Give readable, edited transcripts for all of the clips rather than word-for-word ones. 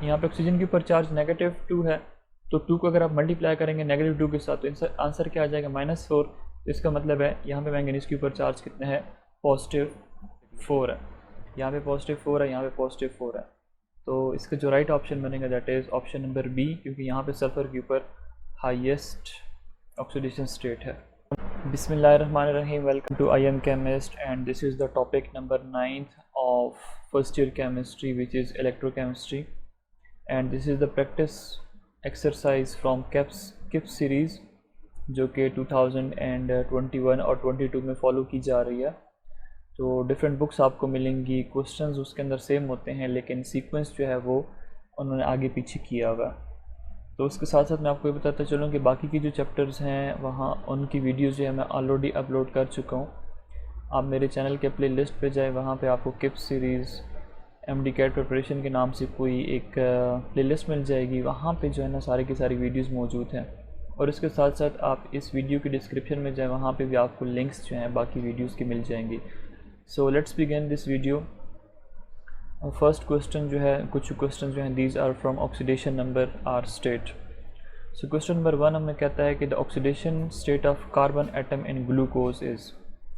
यहाँ पे ऑक्सीजन के ऊपर चार्ज -2 है, तो 2 को अगर आप मल्टीप्लाई करेंगे -2 के साथ तो आंसर क्या आ जाएगा -4। तो इसका मतलब है यहाँ पे मैंगनीज के ऊपर चार्ज कितना है, +4 है। यहाँ पे +4 है, यहाँ पे +4 है। तो इसका जो राइट ऑप्शन बनेगा that is option number B, क्योंकि यहाँ पे सल्फ़र के ऊपर हाईएस्ट ऑक्सीडेशन स्टेट है। बिस्मिल्लाहिर्रहमानिर्रहीम, welcome to I M Chemist and this is the topic number 9th of first year chemistry, which is electrochemistry, and this is the practice exercise from KIPS series जो कि 2021 और 22 में follow की जा रही है। तो डिफरेंट बुक्स आपको मिलेंगी, क्वेश्चंस उसके अंदर सेम होते हैं लेकिन सीक्वेंस जो है वो उन्होंने आगे पीछे किया हुआ। तो उसके साथ साथ मैं आपको ये बताता चलूँ कि बाकी की जो चैप्टर्स हैं वहाँ उनकी वीडियोज़ जो है मैं ऑलरेडी अपलोड कर चुका हूँ। आप मेरे चैनल के प्ले लिस्ट पर जाए, वहाँ पे आपको किप्स सीरीज़ MDCAT प्रिपरेशन के नाम से कोई एक प्ले लिस्ट मिल जाएगी। वहाँ पे जो है ना सारी की सारी वीडियोज़ मौजूद हैं। और इसके साथ साथ आप इस वीडियो की डिस्क्रिप्शन में जाए, वहाँ पे भी आपको लिंक्स जो हैं बाकी वीडियोज़ की मिल जाएंगी। So let's begin this video. First question जो है, कुछ क्वेश्चन जो हैं these are from oxidation number or state. So question number 1 हमें कहता है कि the oxidation state of carbon atom in glucose is.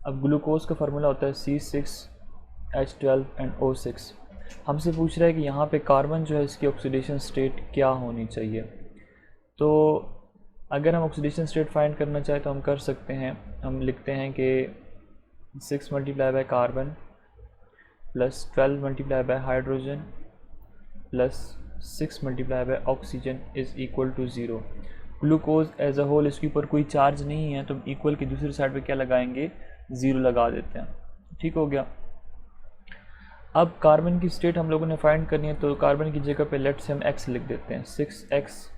अब ग्लूकोज का फार्मूला होता है C6H12 एंड O6। हमसे पूछ रहा है कि यहाँ पे कार्बन जो है इसकी ऑक्सीडेशन स्टेट क्या होनी चाहिए। तो अगर हम ऑक्सीडेशन स्टेट फाइंड करना चाहें तो हम कर सकते हैं। हम लिखते हैं कि 6 multiply by carbon plus 12 multiply by hydrogen plus 6 multiply by oxygen is equal to 0। Glucose as a whole इसके ऊपर कोई चार्ज नहीं है, तो इक्वल की दूसरी साइड पे क्या लगाएंगे, 0 लगा देते हैं। ठीक हो गया। अब कार्बन की स्टेट हम लोगों ने फाइंड करनी है, तो कार्बन की जगह पे लेट्स हम x लिख देते हैं, 6x।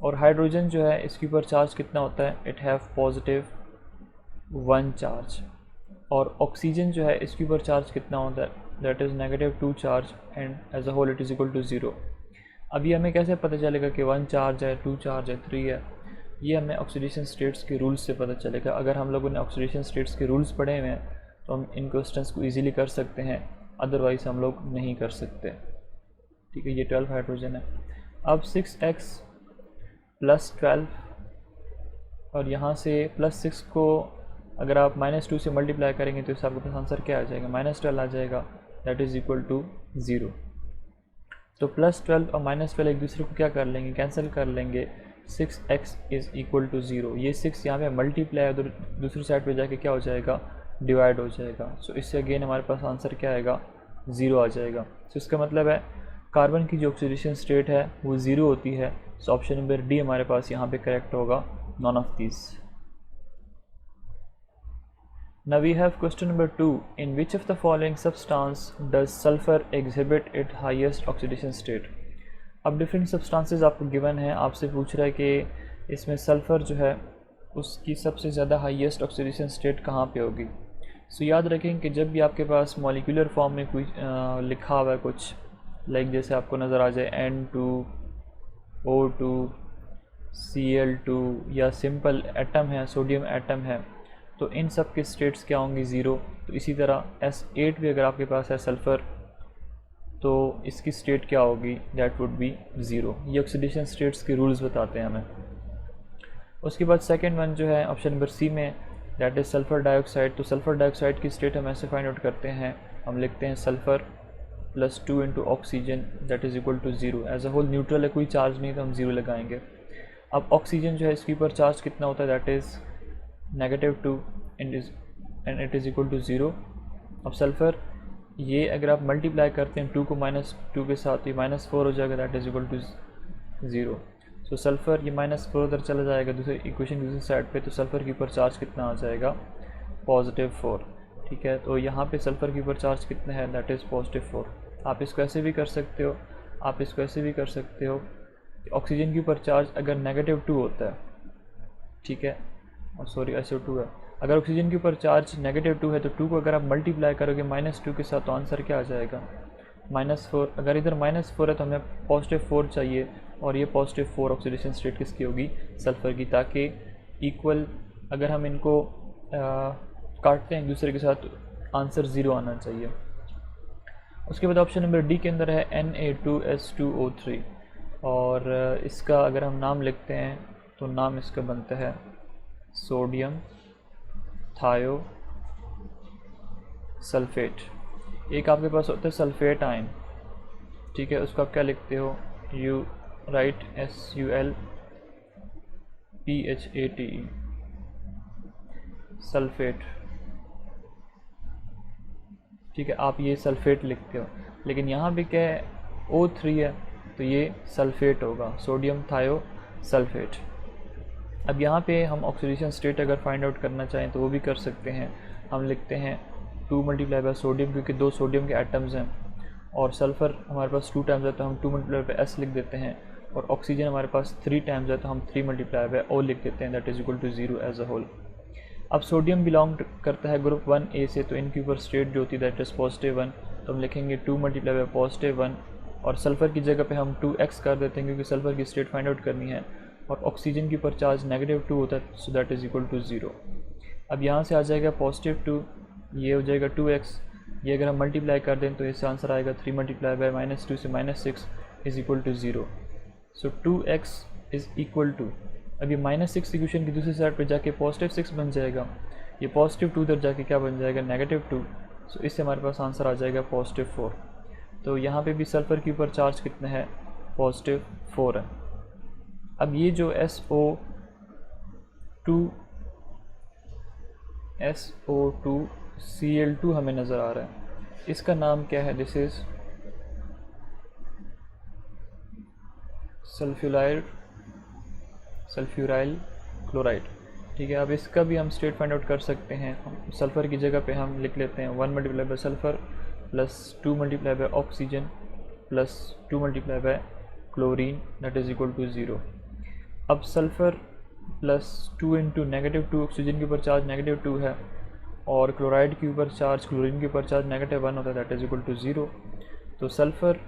और हाइड्रोजन जो है इसके ऊपर चार्ज कितना होता है, इट हैव +1 चार्ज। और ऑक्सीजन जो है इसके ऊपर चार्ज कितना होता है, that is -2 charge and as a whole it is equal to 0। अभी हमें कैसे पता चलेगा कि 1 चार्ज है, 2 चार्ज है, 3 है? ये हमें ऑक्सीडेशन स्टेट्स के रूल्स से पता चलेगा। अगर हम लोगों ने ऑक्सीडेशन स्टेट्स के रूल्स पढ़े हुए हैं तो हम इन क्वेश्चंस को ईजिली कर सकते हैं, अदरवाइज़ हम लोग नहीं कर सकते। ठीक है, ये 12 हाइड्रोजन है। अब 6x प्लस 12 और यहाँ से +6 को अगर आप -2 से मल्टीप्लाई करेंगे तो इससे आपके पास आंसर क्या आ जाएगा, -12 आ जाएगा, दैट इज़ इक्वल टू 0। तो +12 और -12 एक दूसरे को क्या कर लेंगे, कैंसिल कर लेंगे। 6x is equal to 0। ये 6 यहाँ पे मल्टीप्लाई है, दूसरी साइड पे जाके क्या हो जाएगा, डिवाइड हो जाएगा। सो इससे अगेन हमारे पास आंसर क्या आएगा, 0 आ जाएगा। सो इसका मतलब है कार्बन की जो ऑक्सीडेशन स्टेट है वो 0 होती है। सो ऑप्शन नंबर डी हमारे पास यहाँ पे करेक्ट होगा, none of these. Now we have question number 2. In which of the following substance does sulfur exhibit its highest oxidation state? अब डिफरेंट सब्सटेंसेस आपको गिवन है, आपसे पूछ रहा है कि इसमें सल्फ़र जो है उसकी सबसे ज़्यादा हाईएस्ट ऑक्सीडेशन स्टेट कहाँ पे होगी। सो याद रखें कि जब भी आपके पास मॉलिक्यूलर फॉर्म में कोई लिखा हुआ है कुछ, लाइक जैसे आपको नज़र आ जाए N2O2 Cl2 या सिंपल एटम है, सोडियम एटम है, तो इन सब के स्टेट्स क्या होंगी, 0। तो इसी तरह S8 भी अगर आपके पास है सल्फ़र, तो इसकी स्टेट क्या होगी, दैट वुड बी 0। ये ऑक्सीडेशन स्टेट्स के रूल्स बताते हैं हमें। उसके बाद सेकंड वन जो है ऑप्शन नंबर सी में, दैट इज़ सल्फ़र डाइऑक्साइड। तो सल्फ़र डाइऑक्साइड की स्टेट हम ऐसे फाइंड आउट करते हैं, हम लिखते हैं sulphur +2 into oxygen that is equal to 0। As a whole neutral है, कोई चार्ज नहीं, तो हम 0 लगाएंगे। अब ऑक्सीजन जो है इसके ऊपर चार्ज कितना होता है, that is -2 and it is equal to 0। अब सल्फ़र ये अगर आप मल्टीप्लाई करते हैं 2 को -2 के साथ, ये -4 हो जाएगा, that is equal to 0। So sulphur ये -4 उधर चला जाएगा दूसरे इक्वेशन दूसरी साइड पे, तो सल्फ़र के ऊपर चार्ज कितना आ जाएगा, +4। ठीक है, तो यहाँ पे सल्फ़र के ऊपर चार्ज कितना है, दैट इज़ +4। आप इसको ऐसे भी कर सकते हो, आप इसको ऐसे भी कर सकते हो। ऑक्सीजन के ऊपर चार्ज अगर -2 होता है, ठीक है, सॉरी SO2 है, अगर ऑक्सीजन के ऊपर चार्ज -2 है तो 2 को अगर आप मल्टीप्लाई करोगे -2 के साथ तो आंसर क्या आ जाएगा, -4। अगर इधर -4 है तो हमें +4 चाहिए, और ये +4 ऑक्सीडेशन स्टेट किसकी होगी, सल्फ़र की, ताकि इक्वल अगर हम इनको काटते हैं एक दूसरे के साथ आंसर 0 आना चाहिए। उसके बाद ऑप्शन नंबर डी के अंदर है Na2S2O3 और इसका अगर हम नाम लिखते हैं तो नाम इसका बनता है सोडियम थायो सल्फेट। एक आपके पास होता है सल्फेट आयन, ठीक है, उसको आप क्या लिखते हो, यू राइट SULPHATE सल्फेट, ठीक है, आप ये सल्फेट लिखते हो। लेकिन यहाँ भी क्या है, O3 है तो ये सल्फेट होगा, सोडियम थायो सल्फेट। अब यहाँ पे हम ऑक्सीडेशन स्टेट अगर फाइंड आउट करना चाहें तो वो भी कर सकते हैं। हम लिखते हैं 2 मल्टीप्लाई बाय सोडियम, क्योंकि 2 सोडियम के एटम्स हैं, और सल्फ़र हमारे पास 2 टाइम्स है तो हम 2 मल्टीप्लाई बाय S लिख देते हैं, और ऑक्सीजन हमारे पास 3 टाइम्स है तो हम 3 मल्टीप्लाई बाय O लिख देते हैं, that is equal to 0 as a whole. अब सोडियम बिलोंग करता है ग्रुप 1A से, तो इनके ऊपर स्टेट जो होती है दैट इज़ +1, तो हम लिखेंगे 2 मल्टीप्लाई बाय +1, और सल्फ़र की जगह पे हम 2x कर देते हैं क्योंकि सल्फ़र की स्टेट फाइंड आउट करनी है, और ऑक्सीजन के ऊपर चार्ज -2 होता है, so that is equal to 0। अब यहाँ से आ जाएगा +2, ये हो जाएगा 2x, ये अगर हम मल्टीप्लाई कर दें तो इससे आंसर आएगा 3 मल्टीप्लाई बाय -2 से -6 is equal to 0। So 2x is equal to, अब ये -6 इक्वेशन की दूसरी साइड पे जाके +6 बन जाएगा, ये +2 उधर जाके क्या बन जाएगा, -2, सो इससे हमारे पास आंसर आ जाएगा +4। तो यहाँ पे भी सल्फ़र के ऊपर चार्ज कितना है, +4 है। अब ये जो SO2Cl2 हमें नज़र आ रहा है, इसका नाम क्या है, दिस इज़ सल्फ्यूराइल क्लोराइड, ठीक है। अब इसका भी हम स्टेट फाइंड आउट कर सकते हैं, सल्फ़र की जगह पे हम लिख लेते हैं 1 multiply by sulphur plus 2 multiply by oxygen plus 2 multiply by chlorine, that is equal to 0। अब सल्फ़र प्लस 2 इंटू -2, ऑक्सीजन के ऊपर चार्ज -2 है, और क्लोराइड के ऊपर चार्ज, क्लोरीन के ऊपर चार्ज -1 होता है, दैट इज़ इक्वल टू 0। तो सल्फ़र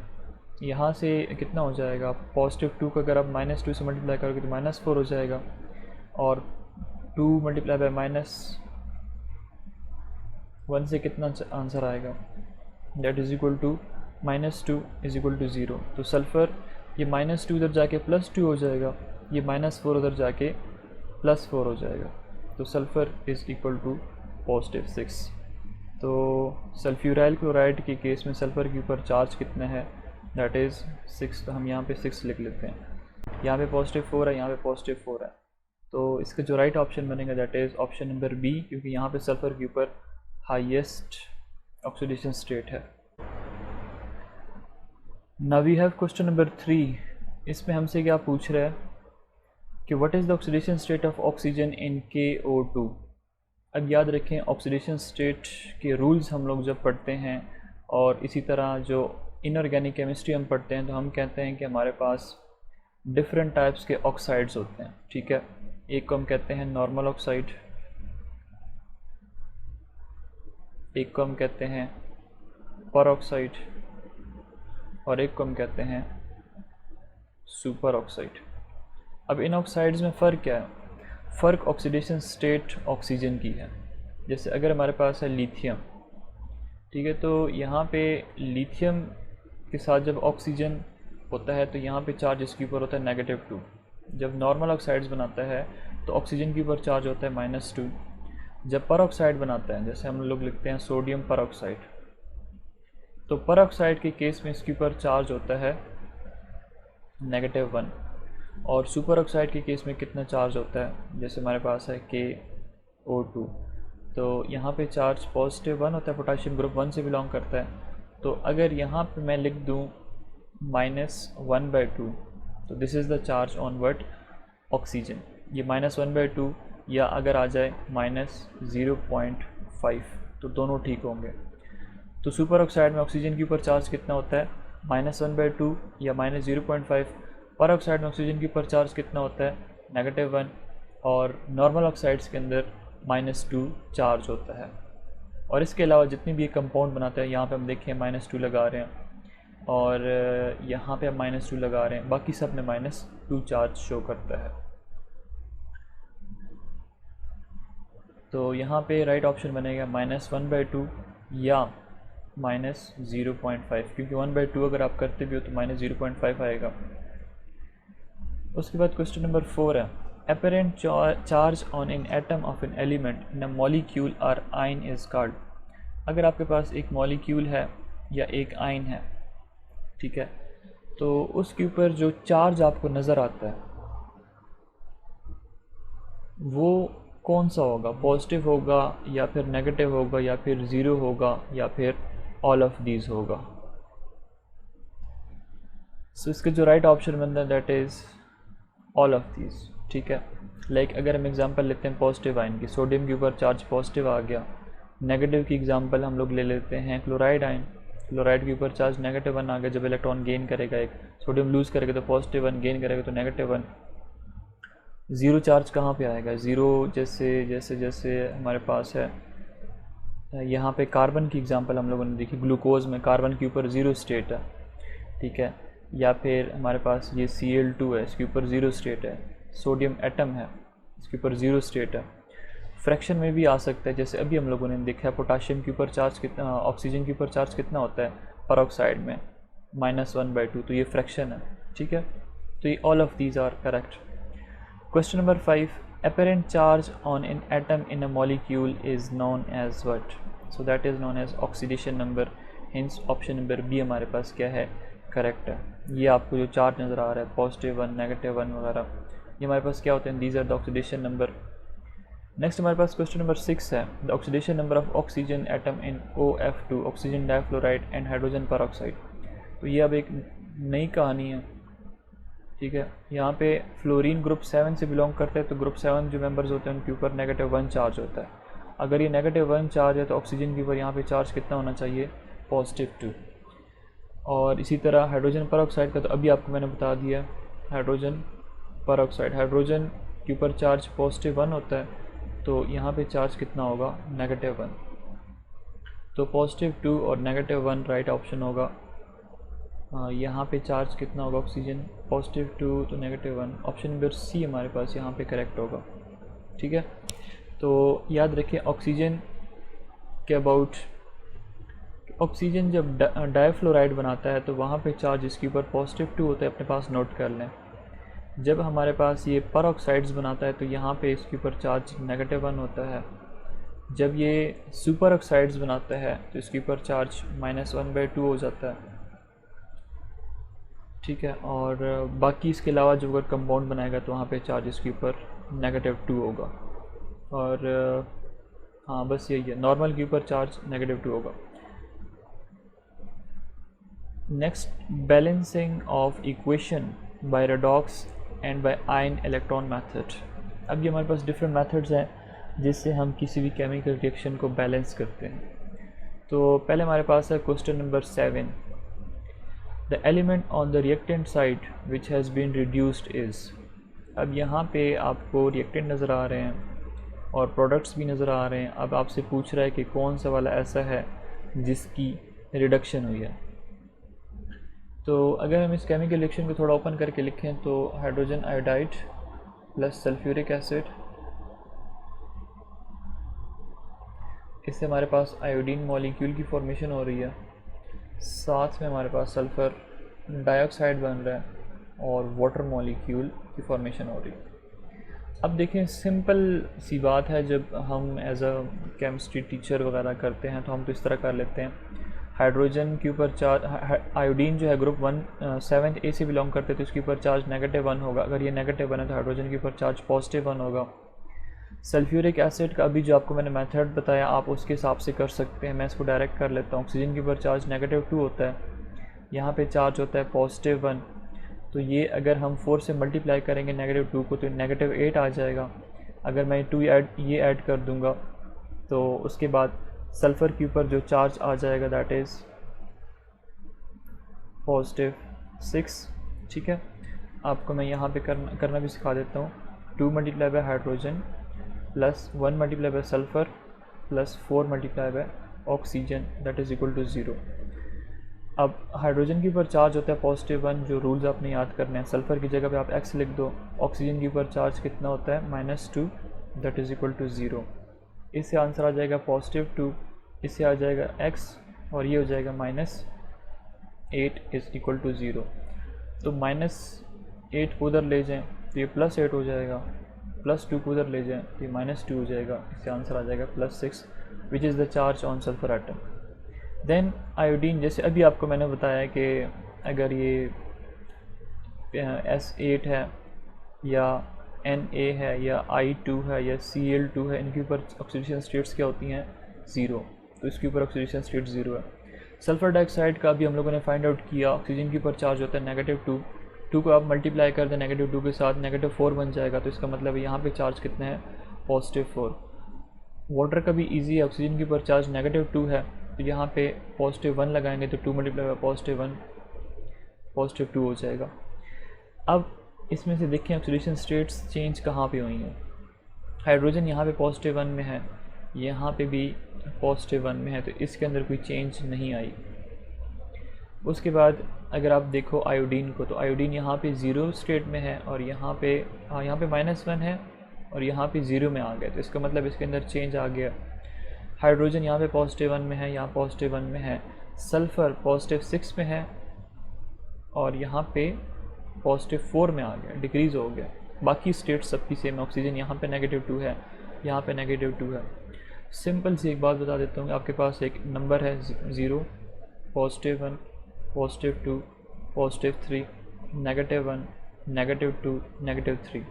यहाँ से कितना हो जाएगा, +2 का अगर आप -2 से मल्टीप्लाई करोगे तो -4 हो जाएगा, और 2 मल्टीप्लाई बाय -1 से कितना आंसर आएगा, that is equal to -2 is equal to 0। तो सल्फ़र ये -2 उधर जाके +2 हो जाएगा, ये -4 उधर जाके +4 हो जाएगा, तो सल्फ़र इज़ इक्वल टू +6। तो सल्फ्यूराइल क्लोराइड के केस में सल्फ़र के ऊपर चार्ज कितना है, दैट इज़ 6, तो हम यहाँ पे 6 लिख लेते हैं। यहाँ पे +4 है, यहाँ पे +4 है, तो इसका जो राइट ऑप्शन बनेगा that is option number B, क्योंकि यहाँ पे सल्फ़र के ऊपर हाईएस्ट ऑक्सीडेशन स्टेट है। Now we have question number 3, इसमें हमसे क्या पूछ रहा है कि what is the oxidation state of oxygen in KO2। अब याद रखें, ऑक्सीडेशन स्टेट के रूल्स हम लोग जब पढ़ते हैं, और इसी तरह जो इनऑर्गेनिक केमिस्ट्री हम पढ़ते हैं, तो हम कहते हैं कि हमारे पास डिफरेंट टाइप्स के ऑक्साइड्स होते हैं, ठीक है। एक को हम कहते हैं नॉर्मल ऑक्साइड, एक को हम कहते हैं पर ऑक्साइड, और एक को हम कहते हैं सुपर ऑक्साइड। अब इन ऑक्साइड्स में फ़र्क क्या है, फ़र्क ऑक्सीडेशन स्टेट ऑक्सीजन की है। जैसे अगर हमारे पास है लिथियम, ठीक है, तो यहाँ पे लिथियम के साथ जब ऑक्सीजन होता है तो यहाँ पे चार्ज इसके ऊपर होता है -2। जब नॉर्मल ऑक्साइड्स बनाता है तो ऑक्सीजन के ऊपर चार्ज होता है -2। जब पर ऑक्साइड बनाता है, जैसे हम लोग लिखते हैं सोडियम पर ऑक्साइड, तो पर ऑक्साइड के केस में इसके ऊपर चार्ज होता है -1, और सुपर ऑक्साइड के केस में कितना चार्ज होता है, जैसे हमारे पास है KO2, तो यहाँ पे चार्ज +1 होता है, पोटेशियम ग्रुप 1 से बिलोंग करता है। तो अगर यहाँ पे मैं लिख दूँ -1/2, तो this is the charge on what, oxygen, ये -1/2, या अगर आ जाए -0.5, तो दोनों ठीक होंगे। तो सुपर ऑक्साइड में ऑक्सीजन के ऊपर चार्ज कितना होता है, -1/2 या -0.5। पर ऑक्साइड में ऑक्सीजन के ऊपर चार्ज कितना होता है, -1, और नॉर्मल ऑक्साइड्स के अंदर -2 चार्ज होता है। और इसके अलावा जितनी भी कंपाउंड बनाते हैं, यहाँ पे हम देखें -2 लगा रहे हैं, और यहाँ पे हम -2 लगा रहे हैं, बाकी सब में -2 चार्ज शो करता है। तो यहाँ पे राइट ऑप्शन बनेगा -1/2 या -0.5, क्योंकि 1/2 अगर आप करते भी हो तो -0.5 आएगा। उसके बाद क्वेश्चन नंबर 4 है, apparent charge on an atom of an element in a molecule or ion is called। अगर आपके पास एक मॉलिक्यूल है या एक आयन है, ठीक है, तो उसके ऊपर जो चार्ज आपको नज़र आता है वो कौन सा होगा, पॉजिटिव होगा या फिर नेगेटिव होगा या फिर ज़ीरो होगा या फिर ऑल ऑफ दीज होगा। सो इसका जो राइट ऑप्शन बनता है that is all of these, ठीक है। लाइक अगर हम एग्जांपल लेते हैं पॉजिटिव आयन की, सोडियम के ऊपर चार्ज पॉजिटिव आ गया। नेगेटिव की एग्जांपल हम लोग ले लेते हैं क्लोराइड आयन, क्लोराइड के ऊपर चार्ज -1 आ गया। जब इलेक्ट्रॉन गेन करेगा, एक सोडियम लूज़ करेगा तो +1, गेन करेगा तो -1। ज़ीरो चार्ज कहाँ पे आएगा, ज़ीरो जैसे हमारे पास है यहाँ पे कार्बन की एग्जांपल हम लोगों ने देखी, ग्लूकोज में कार्बन के ऊपर ज़ीरो स्टेट है, ठीक है, या फिर हमारे पास ये Cl2 है, इसके ऊपर ज़ीरो स्टेट है। सोडियम एटम है, इसके ऊपर ज़ीरो स्टेट है। फ्रैक्शन में भी आ सकता है, जैसे अभी हम लोगों ने देखा है पोटाशियम के ऊपर चार्ज कितना, ऑक्सीजन के ऊपर चार्ज कितना होता है पेरोक्साइड में, -1/2, तो ये फ्रैक्शन है, ठीक है। तो ये all of these are correct. Question number 5, apparent charge on an atom in a molecule is known as what? So that is known as oxidation number, hence option number B हमारे पास क्या है, correct है। ये आपको जो charge नज़र आ रहा है +1, -1 वगैरह, ये हमारे पास क्या होते हैं, these are the oxidation number. Next हमारे पास क्वेश्चन नंबर 6 है, the oxidation number of oxygen atom in OF2, oxygen difluoride and hydrogen peroxide. तो ये अब एक नई कहानी है, ठीक है। यहाँ पे फ्लोरीन ग्रुप 7 से बिलोंग करते हैं, तो ग्रुप 7 जो मेंबर्स होते हैं उनके ऊपर -1 चार्ज होता है। अगर ये -1 चार्ज है तो ऑक्सीजन के ऊपर यहाँ पे चार्ज कितना होना चाहिए, +2। और इसी तरह हाइड्रोजन पेरोक्साइड का तो अभी आपको मैंने बता दिया, हाइड्रोजन पेरोक्साइड, हाइड्रोजन के ऊपर चार्ज +1 होता है, तो यहाँ पे चार्ज कितना होगा, -1। तो +2 और -1 राइट ऑप्शन होगा। यहाँ पे चार्ज कितना होगा ऑक्सीजन, +2 तो -1, ऑप्शन नंबर सी हमारे पास यहाँ पे करेक्ट होगा, ठीक है। तो याद रखें ऑक्सीजन के अबाउट, ऑक्सीजन जब डाइफ्लोराइड बनाता है तो वहाँ पे चार्ज इसके ऊपर +2 होता है, अपने पास नोट कर लें। जब हमारे पास ये पेरोक्साइड्स बनाता है तो यहाँ पे इसके ऊपर चार्ज -1 होता है। जब ये सुपर ऑक्साइड्स बनाता है तो इसके ऊपर चार्ज -1/2 हो जाता है, ठीक है। और बाकी इसके अलावा जो अगर कंपाउंड बनाएगा तो वहाँ पे चार्ज इसके ऊपर -2 होगा। और हाँ बस यही है, नॉर्मल के ऊपर चार्ज -2 होगा। Next, balancing of equation by redox and by ion electron method. अब ये हमारे पास डिफरेंट मेथड्स हैं जिससे हम किसी भी केमिकल रिएक्शन को बैलेंस करते हैं। तो पहले हमारे पास है question number 7, the element on the reactant side which has been reduced is. अब यहाँ पे आपको रिएक्टेंट नज़र आ रहे हैं और प्रोडक्ट्स भी नज़र आ रहे हैं। अब आपसे पूछ रहा है कि कौन सा वाला ऐसा है जिसकी रिडक्शन हुई है। तो अगर हम इस केमिकल रिएक्शन को थोड़ा ओपन करके लिखें तो hydrogen iodide plus sulphuric acid, इससे हमारे पास आयोडीन मॉलिक्यूल की फॉर्मेशन हो रही है, साथ में हमारे पास सल्फ़र डाइऑक्साइड बन रहा है और वाटर मॉलिक्यूल की फॉर्मेशन हो रही है। अब देखें सिंपल सी बात है, जब हम एज अ केमिस्ट्री टीचर वगैरह करते हैं तो हम तो इस तरह कर लेते हैं, हाइड्रोजन के ऊपर चार्ज, आयोडीन जो है ग्रुप 7 A से बिलोंग करते हैं तो इसके ऊपर चार्ज -1 होगा। अगर ये -1 है तो हाइड्रोजन के ऊपर चार्ज +1 होगा। सल्फ्यूरिक एसिड का अभी जो आपको मैंने मेथड बताया आप उसके हिसाब से कर सकते हैं, मैं इसको डायरेक्ट कर लेता हूँ। ऑक्सीजन के ऊपर चार्ज -2 होता है, यहाँ पे चार्ज होता है +1, तो ये अगर हम 4 से मल्टीप्लाई करेंगे -2 को तो -8 आ जाएगा। अगर मैं 2 ये ऐड कर दूँगा तो उसके बाद सल्फ़र के ऊपर जो चार्ज आ जाएगा दैट इज़ +6, ठीक है। आपको मैं यहाँ पे करना भी सिखा देता हूँ। 2 multiply by hydrogen plus 1 multiply by sulphur plus 4 multiply by oxygen that is equal to 0। अब हाइड्रोजन के ऊपर चार्ज होता है +1, जो रूल्स आपने याद करने हैं। सल्फ़र की जगह पे आप x लिख दो। ऑक्सीजन के ऊपर चार्ज कितना होता है -2 दैट इज़ इक्वल टू 0। इससे आंसर आ जाएगा +2, इससे आ जाएगा x और ये हो जाएगा -8 इज़ इक्वल टू 0। तो -8 को उधर ले जाएं तो ये +8 हो जाएगा, +2 को उधर ले जाएं तो ये -2 हो जाएगा। इससे आंसर आ जाएगा +6 which is the charge on sulphur atom. Then iodine, जैसे अभी आपको मैंने बताया कि अगर ये S8 है या Na है या I2 है या Cl2 है, इनके ऊपर ऑक्सीडेशन स्टेट्स क्या होती हैं? 0। तो इसके ऊपर ऑक्सीडेशन स्टेट 0 है। सल्फर डाइऑक्साइड का भी हम लोगों ने फाइंड आउट किया, ऑक्सीजन के ऊपर चार्ज होता है -2। 2 को आप मल्टीप्लाई कर दें -2 के साथ, -4 बन जाएगा। तो इसका मतलब है यहाँ पे चार्ज कितने हैं? +4। वाटर का भी ईजी है, ऑक्सीजन के ऊपर चार्ज -2 है, तो यहाँ पे +1 लगाएंगे तो 2 मल्टीप्लाई बाय +1 +2 हो जाएगा। अब इसमें से देखें ऑक्सीडेशन स्टेट्स चेंज कहाँ पे हुई हैं। हाइड्रोजन यहाँ पे +1 में है, यहाँ पे भी +1 में है, तो इसके अंदर कोई चेंज नहीं आई। उसके बाद अगर आप देखो आयोडीन को, तो आयोडीन यहाँ पे 0 स्टेट में है और यहाँ पे -1 है और यहाँ पे 0 में आ गया, तो इसका मतलब इसके अंदर चेंज आ गया। हाइड्रोजन यहाँ पे +1 में है, यहाँ +1 में है। सल्फ़र +6 में है और यहाँ पे +4 में आ गया, डिक्रीज़ हो गया। बाकी स्टेट सबकी सेम। ऑक्सीजन यहाँ पे -2 है, यहाँ पे -2 है। सिंपल सी एक बात बता देता हूँ, आपके पास एक नंबर है 0, +1, +2, +3, -1, -2, -3।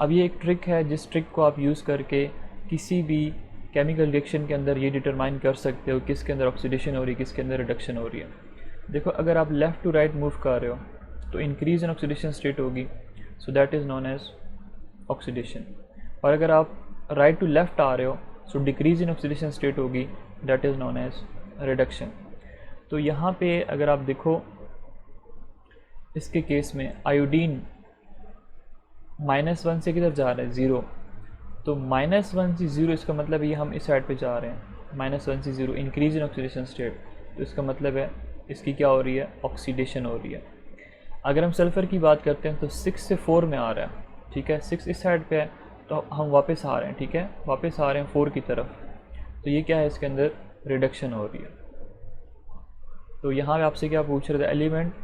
अब ये एक ट्रिक है, जिस ट्रिक को आप यूज़ करके किसी भी केमिकल रिएक्शन के अंदर ये डिटरमाइन कर सकते हो किसके अंदर ऑक्सीडेशन हो रही है, किसके अंदर रिडक्शन हो रही है। देखो, अगर आप लेफ़्ट टू राइट मूव कर रहे हो तो इंक्रीज़ इन ऑक्सीडेशन स्टेट होगी, so that is known as oxidation. और अगर आप राइट टू लेफ़्ट आ रहे हो so decrease in oxidation state होगी, that is known as reduction. तो यहाँ पे अगर आप देखो इसके केस में आयोडीन -1 से किधर जा रहा है? 0। तो -1 से 0, इसका मतलब ये हम इस साइड पे जा रहे हैं। -1 से 0 इंक्रीज़ इन ऑक्सीडेशन स्टेट, तो इसका मतलब है इसकी क्या हो रही है? ऑक्सीडेशन हो रही है। अगर हम सल्फ़र की बात करते हैं तो 6 से 4 में आ रहा है, ठीक है। 6 इस साइड पे है तो हम वापस आ रहे हैं, ठीक है, वापस आ रहे हैं 4 की तरफ। तो ये क्या है? इसके अंदर रिडक्शन हो रही है। तो यहाँ पे आपसे क्या पूछ रहे थे? Element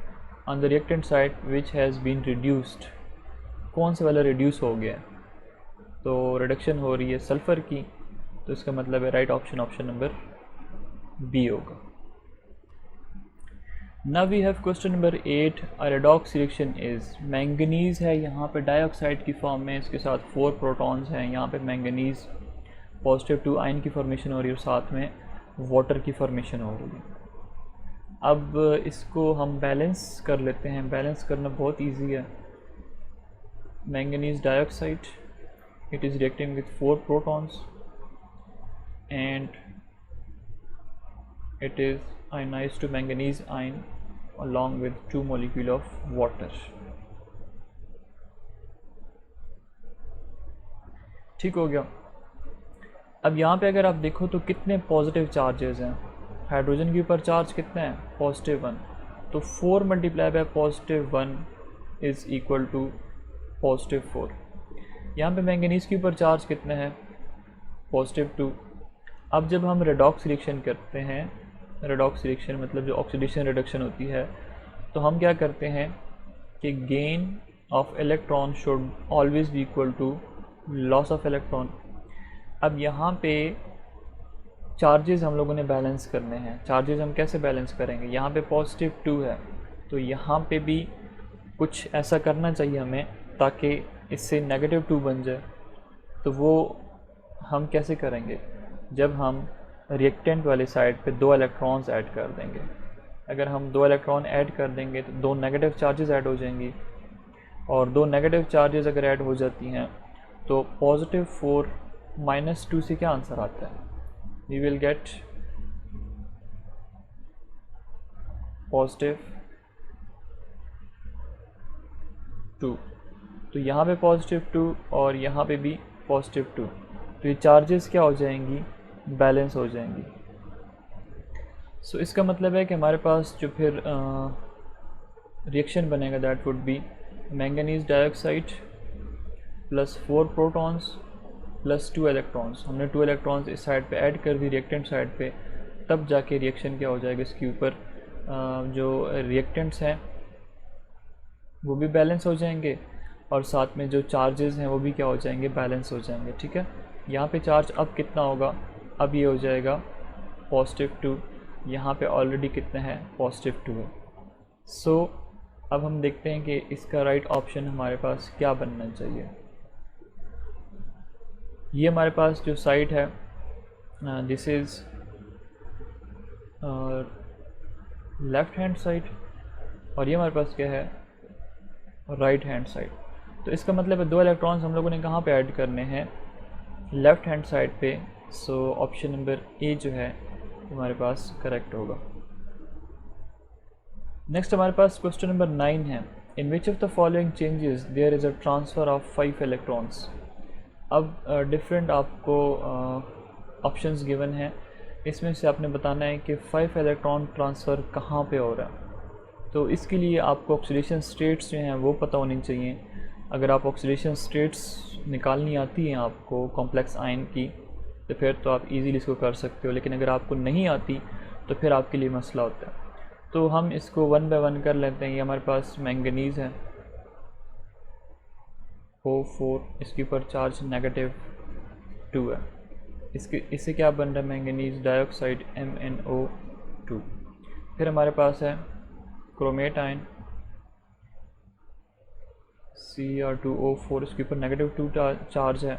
on the reactant side which has been reduced, कौन से वाला रिड्यूस हो गया? तो रिडक्शन हो रही है सल्फ़र की, तो इसका मतलब है right option, option number B होगा। Now we have question number 8, a redox reaction is, manganese है यहाँ पे डाइऑक्साइड की फॉर्म में, इसके साथ 4 प्रोटॉन्स हैं। यहाँ पे मैंगनीज़ +2 आयन की फॉर्मेशन हो रही है और साथ में वाटर की फॉर्मेशन हो रही है। अब इसको हम बैलेंस कर लेते हैं। बैलेंस करना बहुत इजी है। Manganese dioxide, it is reacting with 4 protons and it is ionized to manganese ion along with 2 molecule of water। ठीक हो गया। अब यहाँ पे अगर आप देखो तो कितने पॉजिटिव चार्जेस हैं। हाइड्रोजन के ऊपर चार्ज कितने हैं? +1। तो 4 multiply by +1 is equal to +4। यहाँ पे मैंगनीज़ के ऊपर चार्ज कितने हैं? +2। अब जब हम रेडॉक्स रिएक्शन करते हैं, रेडॉक्स रिएक्शन मतलब जो ऑक्सीडेशन रिडक्शन होती है, तो हम क्या करते हैं कि gain of electron should always be equal to loss of electron. अब यहाँ पे चार्जेस हम लोगों ने बैलेंस करने हैं। चार्जेस हम कैसे बैलेंस करेंगे? यहाँ पे +2 है, तो यहाँ पे भी कुछ ऐसा करना चाहिए हमें ताकि इससे -2 बन जाए। तो वो हम कैसे करेंगे? जब हम रिएक्टेंट वाले साइड पे 2 इलेक्ट्रॉन्स ऐड कर देंगे। अगर हम 2 इलेक्ट्रॉन ऐड कर देंगे तो 2 नेगेटिव चार्जेस ऐड हो जाएंगी, और 2 नेगेटिव चार्जेस अगर ऐड हो जाती हैं तो +4 -2 से क्या आंसर आता है? We will get +2। तो यहाँ पे +2 और यहाँ पे भी +2, तो ये चार्जेस क्या हो जाएंगी? बैलेंस हो जाएंगी। सो इसका मतलब है कि हमारे पास जो फिर रिएक्शन बनेगा that would be manganese dioxide +4 protons +2 electrons. हमने 2 इलेक्ट्रॉन्स इस साइड पे ऐड कर दी रिएक्टेंट साइड पे, तब जाके रिएक्शन क्या हो जाएगा, इसके ऊपर जो रिएक्टेंट्स हैं वो भी बैलेंस हो जाएंगे और साथ में जो चार्जेस हैं वो भी क्या हो जाएंगे, बैलेंस हो जाएंगे। ठीक है, यहाँ पे चार्ज अब कितना होगा, अब ये हो जाएगा +2, यहाँ पे ऑलरेडी कितना है, +2 है। सो अब हम देखते हैं कि इसका राइट ऑप्शन हमारे पास क्या बनना चाहिए। ये हमारे पास जो साइड है this is left hand side और ये हमारे पास क्या है, राइट हैंड साइड। तो इसका मतलब है 2 इलेक्ट्रॉन्स हम लोगों ने कहाँ पे ऐड करने हैं, लेफ़्ट हैंड साइड पे। सो ऑप्शन नंबर ए जो है हमारे पास करेक्ट होगा। नेक्स्ट हमारे पास क्वेश्चन नंबर 9 है, in which of the following changes there is a transfer of 5 electrons. अब डिफरेंट आपको ऑप्शंस गिवन हैं, इसमें से आपने बताना है कि 5 इलेक्ट्रॉन ट्रांसफ़र कहाँ पे हो रहा है। तो इसके लिए आपको ऑक्सीडेशन स्टेट्स जो हैं वो पता होनी चाहिए। अगर आप ऑक्सीडेशन स्टेट्स निकालनी आती हैं आपको कॉम्प्लेक्स आयन की, तो फिर तो आप इजीली इसको कर सकते हो, लेकिन अगर आपको नहीं आती तो फिर आपके लिए मसला होता है। तो हम इसको 1 बाय 1 कर लेते हैं। ये हमारे पास मैंगनीज़ है O4, इसके ऊपर चार्ज -2 है। इससे क्या बन रहा है, मैंगनीज़ डाइऑक्साइड MnO2। फिर हमारे पास है क्रोमेट आयन Cr2O4, इसके ऊपर -2 चार्ज है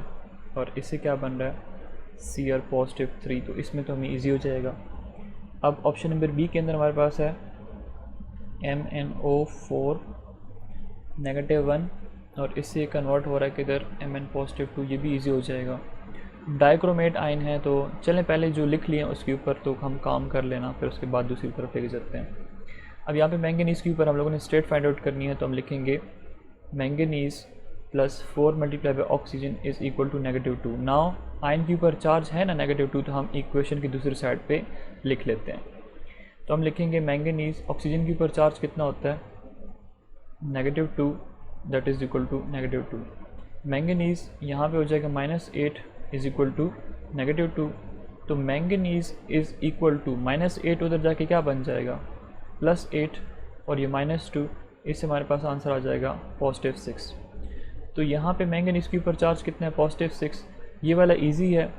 और इससे क्या बन रहा है, Cr+3। तो इसमें तो हमें इजी हो जाएगा। अब ऑप्शन नंबर बी के अंदर हमारे पास है MnO4 -1 और इससे कन्वर्ट हो रहा है किधर, Mn+2, ये भी इजी हो जाएगा। डाइक्रोमेट आयन है, तो चलें पहले जो लिख लिए उसके ऊपर तो हम काम कर लेना, फिर उसके बाद दूसरी तरफ लेके जाते हैं। अब यहाँ पे मैंगनीज़ के ऊपर हम लोगों ने स्टेट फाइंड आउट करनी है, तो हम लिखेंगे manganese +4 × oxygen is equal to -2। Now ion के ऊपर चार्ज है ना -2, तो हम इक्वेशन की दूसरी साइड पे लिख लेते हैं। तो हम लिखेंगे मैंगनीज़, ऑक्सीजन के ऊपर चार्ज कितना होता है, -2, that is equal to -2। Manganese यहाँ पे हो जाएगा -8 इज़ इक्वल टू -2। तो मैंगनीज़ इज़ इक्वल टू -8 उधर जाके क्या बन जाएगा, +8 और ये -2, इससे हमारे पास आंसर आ जाएगा +6। तो यहाँ पे मैंगनीज़ के ऊपर चार्ज कितना है, +6। ये वाला इजी है।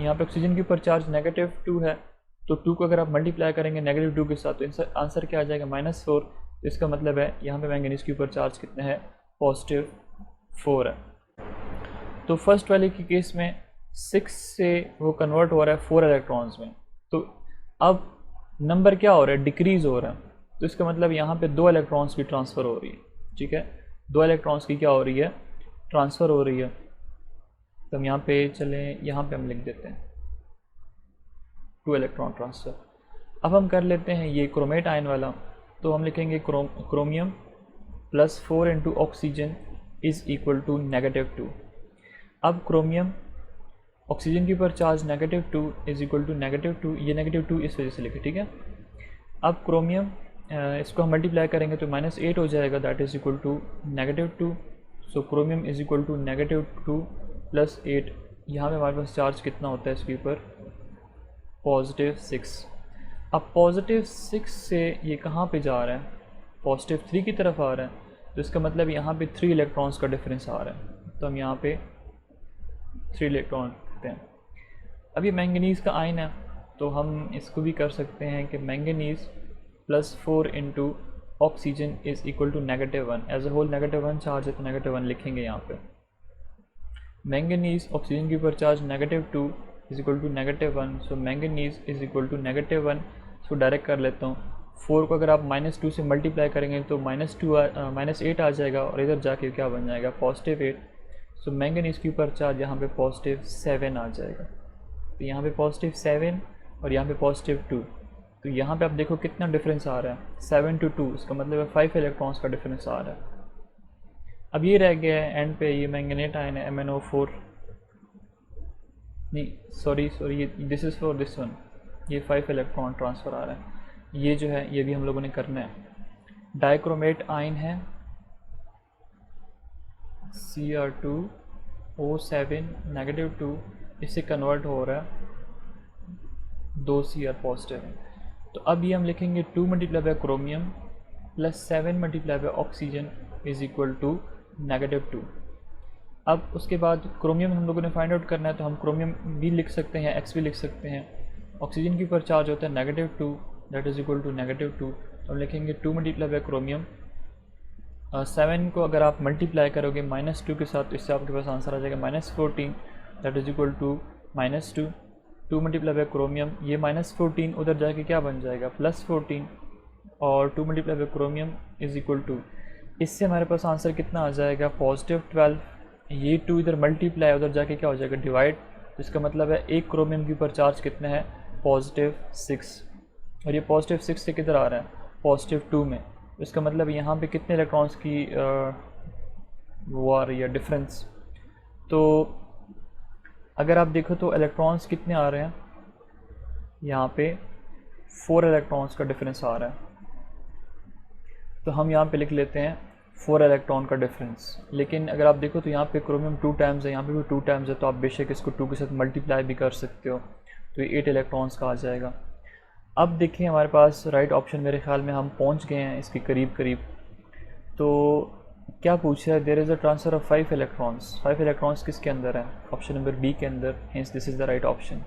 यहाँ पे ऑक्सीजन के ऊपर चार्ज -2 है, तो 2 को अगर आप मल्टीप्लाई करेंगे -2 के साथ तो आंसर क्या आ जाएगा, -4। तो इसका मतलब है यहाँ पे मैंगनीज़ के ऊपर चार्ज कितना है, +4 है। तो फर्स्ट वाले की केस में 6 से वो कन्वर्ट हो रहा है 4 इलेक्ट्रॉन्स में, तो अब नंबर क्या हो रहा है, डिक्रीज़ हो रहा है। तो इसका मतलब यहाँ पे 2 इलेक्ट्रॉन्स की ट्रांसफ़र हो रही है। ठीक है, 2 इलेक्ट्रॉन्स की क्या हो रही है, ट्रांसफ़र हो रही है। तो हम यहाँ पे चलें, यहाँ पे हम लिख देते हैं 2 इलेक्ट्रॉन ट्रांसफ़र। अब हम कर लेते हैं ये क्रोमेट आयन वाला, तो हम लिखेंगे chromium +4 × oxygen is equal to -2। अब क्रोमियम, ऑक्सीजन के ऊपर चार्ज -2 इज़ इक्वल टू -2, ये -2 इस वजह से लिखे। ठीक है, अब क्रोमियम इसको हम मल्टीप्लाई करेंगे तो -8 हो जाएगा, that is equal to -2। So chromium is equal to -2 + 8। यहाँ पे हमारे पास चार्ज कितना होता है इसके ऊपर, +6। अब +6 से ये कहाँ पे जा रहा है, +3 की तरफ आ रहा है। तो इसका मतलब यहाँ पे 3 इलेक्ट्रॉन्स का डिफरेंस आ रहा है, तो हम यहाँ पे 3 इलेक्ट्रॉन रखते हैं। अब ये मैंगनीज़ का आयन है, तो हम इसको भी कर सकते हैं कि manganese +4 × oxygen is equal to -1। As a whole -1 charge है, तो -1 लिखेंगे यहाँ पे। मैंगनीज़, ऑक्सीजन के ऊपर charge -2 is equal to -1, so manganese is equal to -1। So direct कर लेता हूँ, 4 को अगर आप -2 से मल्टीप्लाई करेंगे तो -8 आ जाएगा और इधर जाके क्या बन जाएगा, +8। सो मैंगनीज़ के ऊपर चार्ज यहाँ पे +7 आ जाएगा। तो यहाँ पे +7 और यहाँ पे +2। तो यहाँ पे आप देखो कितना डिफरेंस आ रहा है, 7 to 2, इसका मतलब है 5 इलेक्ट्रॉन्स का डिफरेंस आ रहा है। अब ये रह गया है एंड पे, ये मैंगनेट आयन है MnO4, नहीं सॉरी ये this is for this one, ये 5 इलेक्ट्रॉन ट्रांसफ़र आ रहा है। ये जो है ये भी हम लोगों ने करना है। डाइक्रोमेट आयन है Cr2O7 -2, इससे कन्वर्ट हो रहा है 2 Cr पॉजिटिव है। तो अब ये हम लिखेंगे 2 multiply by chromium plus 7 multiply by oxygen is equal to -2। अब उसके बाद क्रोमियम हम लोगों ने फाइंड आउट करना है, तो हम क्रोमियम भी लिख सकते हैं, एक्स भी लिख सकते हैं। ऑक्सीजन के ऊपर चार्ज होता है -2, दैट इज इक्वल टू -2। तो हम लिखेंगे 2 मल्टीप्लाई बाय क्रोमियम 7 को अगर आप मल्टीप्लाई करोगे -2 के साथ, तो इससे आपके पास आंसर आ जाएगा -14, that is equal to -2। 2 multiply by chromium, ये -14 उधर जाके क्या बन जाएगा +14, और 2 multiply by chromium is equal to, इससे हमारे पास आंसर कितना आ जाएगा +12। ये 2 इधर मल्टीप्लाई उधर जाके क्या हो जाएगा डिवाइड, तो इसका मतलब है एक क्रोमियम के ऊपर चार्ज कितना है +6, और ये +6 से किधर आ रहा है +2 में। तो इसका मतलब यहाँ पे कितने इलेक्ट्रॉन्स की वो आ रही है डिफरेंस। तो अगर आप देखो तो इलेक्ट्रॉन्स कितने आ रहे हैं, यहाँ पे 4 इलेक्ट्रॉन्स का डिफरेंस आ रहा है। तो हम यहाँ पे लिख लेते हैं 4 इलेक्ट्रॉन का डिफरेंस। लेकिन अगर आप देखो तो यहाँ पे क्रोमियम 2 टाइम्स है, यहाँ पे भी 2 टाइम्स है, तो आप बेशक इसको 2 के साथ मल्टीप्लाई भी कर सकते हो, तो ये 8 इलेक्ट्रॉन्स का आ जाएगा। अब देखिए हमारे पास राइट ऑप्शन मेरे ख्याल में हम पहुंच गए हैं इसके करीब करीब। तो क्या पूछा है, there is a transfer of 5 electrons. 5 electrons किसके अंदर है, ऑप्शन नंबर बी के अंदर, hence this is the right option.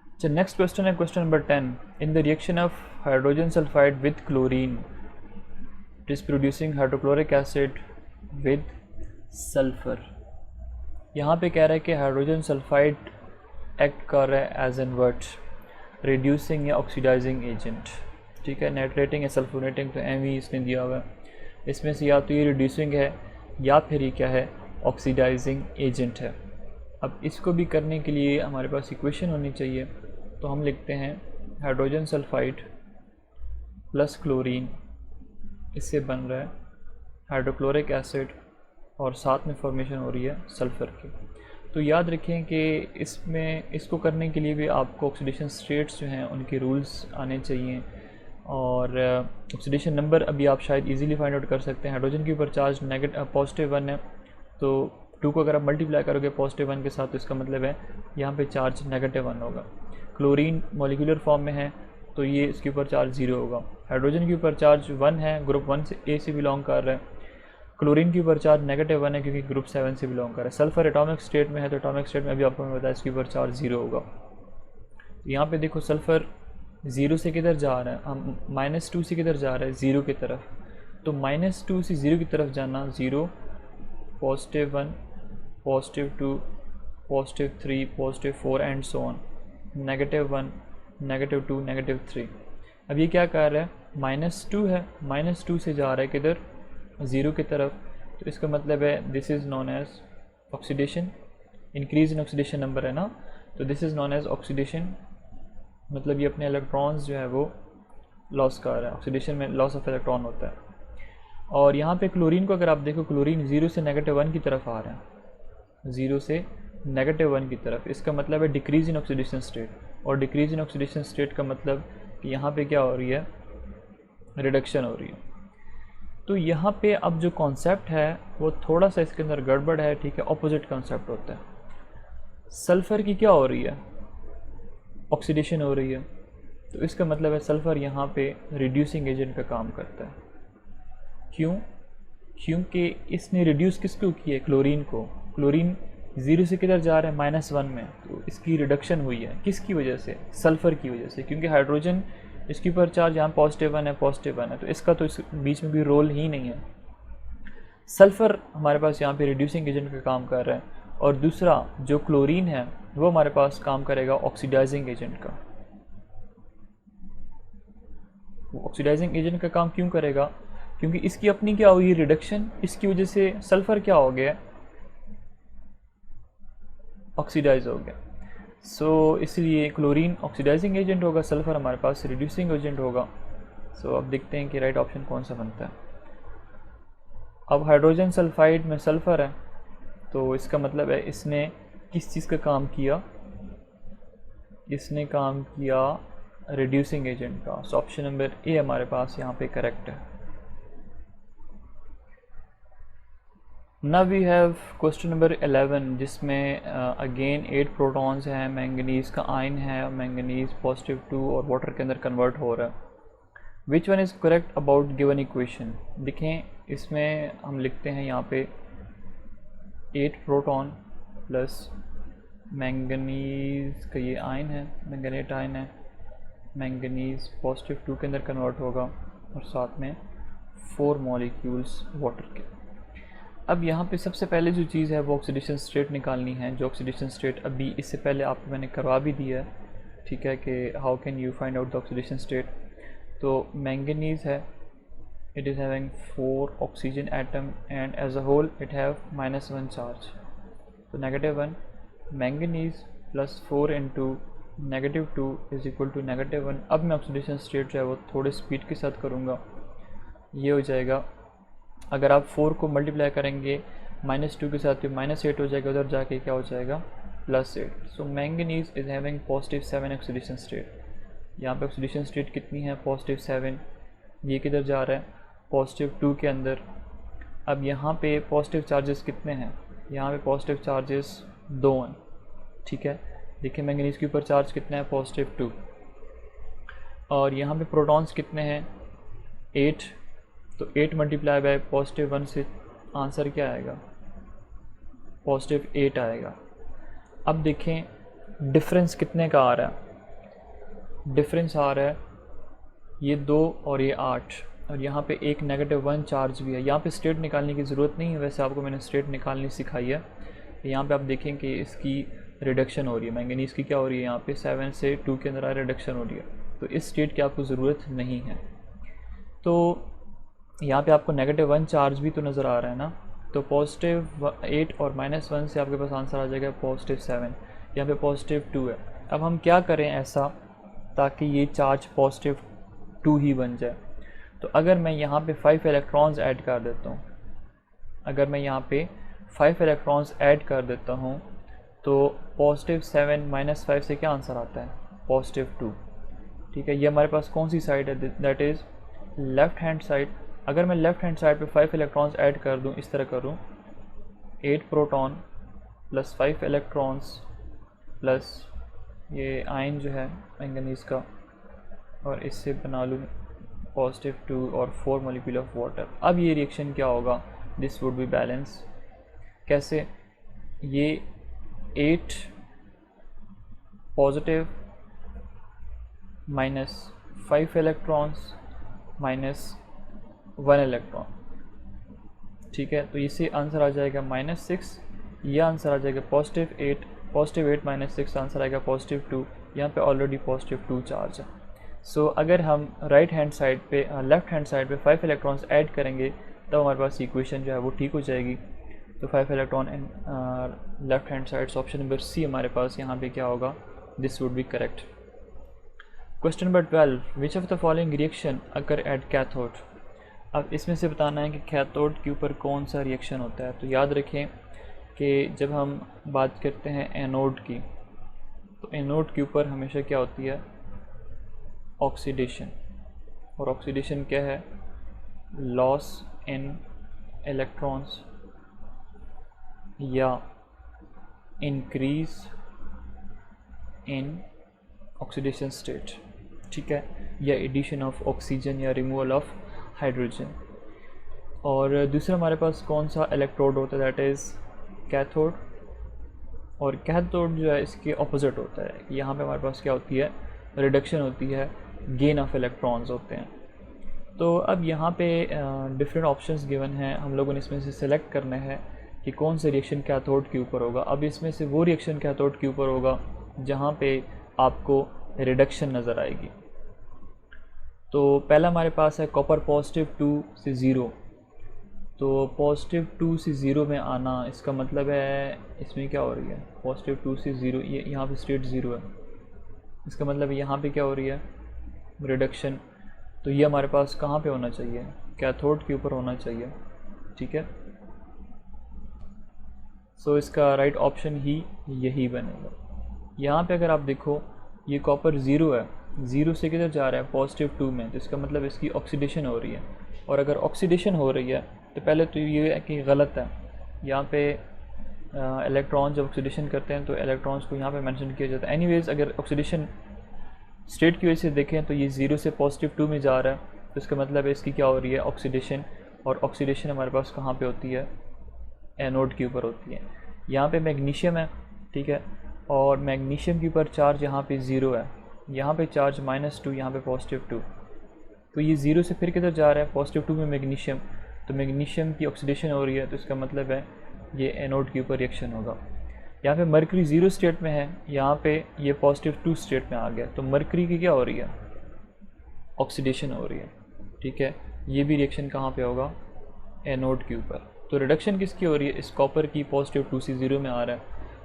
अच्छा, नेक्स्ट क्वेश्चन है question number 10। In the reaction of hydrogen sulphide with chlorine it is producing hydrochloric acid with sulphur. यहाँ पे कह रहा है कि हाइड्रोजन सल्फाइड एक्ट कर रहा है एज इनवर्ट रिड्यूसिंग या ऑक्सीडाइजिंग एजेंट, ठीक है। नाइट्रेटिंग या सल्फोनेटिंग तो एम ही इसने दिया हुआ है, इसमें से या तो ये रिड्यूसिंग है या फिर ये क्या है ऑक्सीडाइजिंग एजेंट है। अब इसको भी करने के लिए हमारे पास इक्वेशन होनी चाहिए, तो हम लिखते हैं हाइड्रोजन सल्फाइड प्लस क्लोरीन, इससे बन रहा है हाइड्रोक्लोरिक एसिड, और साथ में फॉर्मेशन हो रही है सल्फ़र की। तो याद रखें कि इसमें इसको करने के लिए भी आपको ऑक्सीडेशन स्टेट्स जो हैं उनके रूल्स आने चाहिए, और ऑक्सीडेशन नंबर अभी आप शायद इजीली फाइंड आउट कर सकते हैं। हाइड्रोजन के ऊपर चार्ज +1 है, तो 2 को अगर आप मल्टीप्लाई करोगे +1 के साथ, तो इसका मतलब है यहाँ पे चार्ज -1 होगा। क्लोरीन मॉलिक्यूलर फॉर्म में है, तो ये इसके ऊपर चार्ज 0 होगा। हाइड्रोजन के ऊपर चार्ज 1 है, ग्रुप 1 से ए से बिलोंग कर रहा है। क्लोरीन के ऊपर चार्ज -1 है क्योंकि ग्रुप 7 से बिलोंग कर रहा है। सल्फर एटॉमिक स्टेट में है, तो एटॉमिक स्टेट में अभी आपको मैं बताया इसके ऊपर चार्ज 0 होगा। यहाँ पे देखो सल्फर 0 से किधर जा रहा है, हम -2 से किधर जा रहा है 0 की तरफ। तो -2 से 0 की तरफ जाना, 0 +1 +2 +3 +4 एंड सो ऑन, -1 -2 -3। अब ये क्या कर रहा है, -2 है, -2 से जा रहा है किधर 0 की तरफ। तो इसका मतलब है this is known as oxidation, increase in oxidation number है ना, तो this is known as oxidation, मतलब ये अपने इलेक्ट्रॉन्स जो है वो लॉस कर रहा है। ऑक्सीडेशन में लॉस ऑफ इलेक्ट्रॉन होता है। और यहाँ पे क्लोरीन को अगर आप देखो, क्लोरीन 0 से -1 की तरफ आ रहा है, 0 से -1 की तरफ। इसका मतलब है डिक्रीज इन ऑक्सीडेशन स्टेट, और डिक्रीज इन ऑक्सीडेशन स्टेट का मतलब कि यहाँ पे क्या हो रही है, रिडक्शन हो रही है। तो यहाँ पे अब जो कॉन्सेप्ट है वो थोड़ा सा इसके अंदर गड़बड़ है, ठीक है, ऑपोजिट कॉन्सेप्ट होता है। सल्फ़र की क्या हो रही है, ऑक्सीडेशन हो रही है, तो इसका मतलब है सल्फ़र यहाँ पे रिड्यूसिंग एजेंट का काम करता है। क्यों, क्योंकि इसने रिड्यूस किसको किया है, क्लोरीन को। क्लोरीन 0 से किधर जा रहा है -1 में, तो इसकी रिडक्शन हुई है किसकी वजह से, सल्फ़र की वजह से, क्योंकि हाइड्रोजन इसके ऊपर चार्ज यहाँ +1 है, तो इसका तो इस बीच में भी रोल ही नहीं है। सल्फ़र हमारे पास यहाँ पे रिड्यूसिंग एजेंट का काम कर रहा है, और दूसरा जो क्लोरीन है वो हमारे पास काम करेगा ऑक्सीडाइजिंग एजेंट का। वो ऑक्सीडाइजिंग एजेंट का काम क्यों करेगा, क्योंकि इसकी अपनी क्या हुई रिडक्शन, इसकी वजह से सल्फ़र क्या हो गया, ऑक्सीडाइज हो गया। सो इसलिए क्लोरीन ऑक्सीडाइजिंग एजेंट होगा, सल्फ़र हमारे पास रिड्यूसिंग एजेंट होगा। सो अब देखते हैं कि राइट ऑप्शन कौन सा बनता है। अब हाइड्रोजन सल्फाइड में सल्फ़र है, तो इसका मतलब है इसने किस चीज़ का काम किया, इसने काम किया रिड्यूसिंग एजेंट का। सो ऑप्शन नंबर ए हमारे पास यहाँ पे करेक्ट है। Now we have question number 11 जिसमें अगेन 8 प्रोटॉन्स हैं, मैंगनीज़ का आयन है, मैंगनीज़ +2 और वाटर के अंदर कन्वर्ट हो रहा है। Which one is correct about given equation. देखें इसमें हम लिखते हैं यहाँ पे 8 प्रोटॉन प्लस मैंगनीज़ का ये आयन है, मैंगनेट आयन है, मैंगनीज़ +2 के अंदर कन्वर्ट होगा और साथ में 4 मॉलिक्यूल्स वाटर के। अब यहाँ पे सबसे पहले जो चीज़ है वो ऑक्सीडेशन स्टेट निकालनी है, जो ऑक्सीडेशन स्टेट अभी इससे पहले आपको मैंने करवा भी दिया है, ठीक है, कि how can you find out the oxidation state. तो मैंगनीज़ है, it is having 4 oxygen atom and as a whole it have -1 charge, तो -1 manganese +4 into -2 is equal to -1। अब मैं ऑक्सीडेशन स्टेट जो है वो थोड़े स्पीड के साथ करूँगा। ये हो जाएगा, अगर आप 4 को मल्टीप्लाई करेंगे -2 के साथ तो -8 हो जाएगा, उधर जाके क्या हो जाएगा +8। So manganese is having +7 oxidation state. यहाँ पे ऑक्सीडेशन स्टेट कितनी है +7, ये किधर जा रहा है +2 के अंदर। अब यहाँ पे पॉजिटिव चार्जेस कितने हैं, यहाँ पे पॉजिटिव चार्जेस 2 हैं, ठीक है। देखिए मैंगनीज़ के ऊपर चार्ज कितना है +2 और यहाँ पे प्रोटॉन्स कितने हैं 8, तो 8 मल्टीप्लाई बाय +1 से आंसर क्या आएगा +8 आएगा। अब देखें डिफरेंस कितने का आ रहा है, डिफरेंस आ रहा है ये 2 और ये 8 और यहाँ पे एक -1 चार्ज भी है। यहाँ पे स्टेट निकालने की ज़रूरत नहीं है, वैसे आपको मैंने स्टेट निकालनी सिखाई है। यहाँ पे आप देखें कि इसकी रिडक्शन हो रही है, मैंगनीज़ की क्या हो रही है यहाँ पे 7 से 2 के अंदर रिडक्शन हो रही है, तो इस स्टेट की आपको ज़रूरत नहीं है। तो यहाँ पे आपको -1 चार्ज भी तो नज़र आ रहा है ना, तो +8 और -1 से आपके पास आंसर आ जाएगा +7। यहाँ पे +2 है। अब हम क्या करें ऐसा ताकि ये चार्ज +2 ही बन जाए। तो अगर मैं यहाँ पे 5 इलेक्ट्रॉन्स ऐड कर देता हूँ, अगर मैं यहाँ पे 5 इलेक्ट्रॉन्स ऐड कर देता हूँ तो +7 -5 से क्या आंसर आता है +2, ठीक है। ये हमारे पास कौन सी साइड है, that is left hand side. अगर मैं लेफ़्ट हैंड साइड पे 5 इलेक्ट्रॉन्स ऐड कर दूं, इस तरह करूं 8 प्रोटॉन प्लस 5 इलेक्ट्रॉन्स प्लस ये आयन जो है मैंगनीज़ का, और इससे बना लूँ +2 और 4 मॉलिक्यूल ऑफ वाटर। अब ये रिएक्शन क्या होगा, दिस वुड बी बैलेंस। कैसे, ये 8 पॉजिटिव -5 इलेक्ट्रॉन्स -1 इलेक्ट्रॉन, ठीक है। तो इससे आंसर आ जाएगा -6, यह आंसर आ जाएगा +8 -6 आंसर आएगा +2। यहाँ पे ऑलरेडी +2 चार्ज है। सो अगर हम राइट हैंड साइड पे लेफ़्ट हैंड साइड पे 5 इलेक्ट्रॉन्स ऐड करेंगे तब हमारे पास इक्वेशन जो है वो ठीक हो जाएगी। तो 5 electron in left hand side, option number C हमारे पास यहाँ पे क्या होगा, this would be correct. Question number 12, which of the following reaction occur at cathode. अब इसमें से बताना है कि कैथोड के ऊपर कौन सा रिएक्शन होता है। तो याद रखें कि जब हम बात करते हैं एनोड की, तो एनोड के ऊपर हमेशा क्या होती है ऑक्सीडेशन, और ऑक्सीडेशन क्या है लॉस इन इलेक्ट्रॉन्स या इंक्रीज इन ऑक्सीडेशन स्टेट, ठीक है, या एडिशन ऑफ ऑक्सीजन या रिमूवल ऑफ हाइड्रोजन। और दूसरा हमारे पास कौन सा इलेक्ट्रोड होता है, दैट इज़ कैथोड। और कैथोड जो है इसके ऑपोजिट होता है, यहाँ पे हमारे पास क्या होती है रिडक्शन होती है, गेन ऑफ इलेक्ट्रॉन्स होते हैं। तो अब यहाँ पे डिफरेंट ऑप्शंस गिवन हैं, हम लोगों ने इसमें से सिलेक्ट करना है कि कौन से रिएक्शन कैथोड के ऊपर होगा। अब इसमें से वो रिएक्शन कैथोड के ऊपर होगा जहाँ पे आपको रिडक्शन नज़र आएगी। तो पहला हमारे पास है कॉपर +2 से 0, तो +2 से 0 में आना, इसका मतलब है इसमें क्या हो रही है +2 से 0, ये यहाँ पे स्टेट 0 है, इसका मतलब यहाँ पे क्या हो रही है रिडक्शन। तो ये हमारे पास कहाँ पे होना चाहिए, कैथोड के ऊपर होना चाहिए, ठीक है। सो इसका राइट ऑप्शन ही यही बनेगा। यहाँ पे अगर आप देखो ये कॉपर 0 है, 0 से किधर जा रहा है +2 में, तो इसका मतलब इसकी ऑक्सीडेशन हो रही है। और अगर ऑक्सीडेशन हो रही है तो पहले तो ये है कि गलत है, यहाँ पे इलेक्ट्रॉन जब ऑक्सीडेशन करते हैं तो इलेक्ट्रॉन्स को यहाँ पे मेंशन किया जाता है। एनीवेज अगर ऑक्सीडेशन स्टेट की वजह से देखें तो ये 0 से +2 में जा रहा है, तो इसका मतलब है इसकी क्या हो रही है, ऑक्सीडेशन। और ऑक्सीडेशन हमारे पास कहाँ पे होती है, एनोड के ऊपर होती है। यहाँ पे मैग्नीशियम है, ठीक है, और मैग्नीशियम के ऊपर चार्ज यहाँ पे 0 है, यहाँ पे चार्ज -2, यहाँ पे +2। तो ये 0 से फिर किधर जा रहा है, +2 में मैग्नीशियम, तो मैग्नीशियम की ऑक्सीडेशन हो रही है, तो इसका मतलब है ये एनोड के ऊपर रिएक्शन होगा। यहाँ पे मरकरी 0 स्टेट में है, यहाँ पे ये +2 स्टेट में आ गया, तो मरकरी की क्या हो रही है, ऑक्सीडेशन हो रही है, ठीक है। ये भी रिएक्शन कहाँ पे होगा, एनोड के ऊपर। तो रिडक्शन किसकी हो रही है, इस कॉपर की, +2 से 0 में आ रहा है।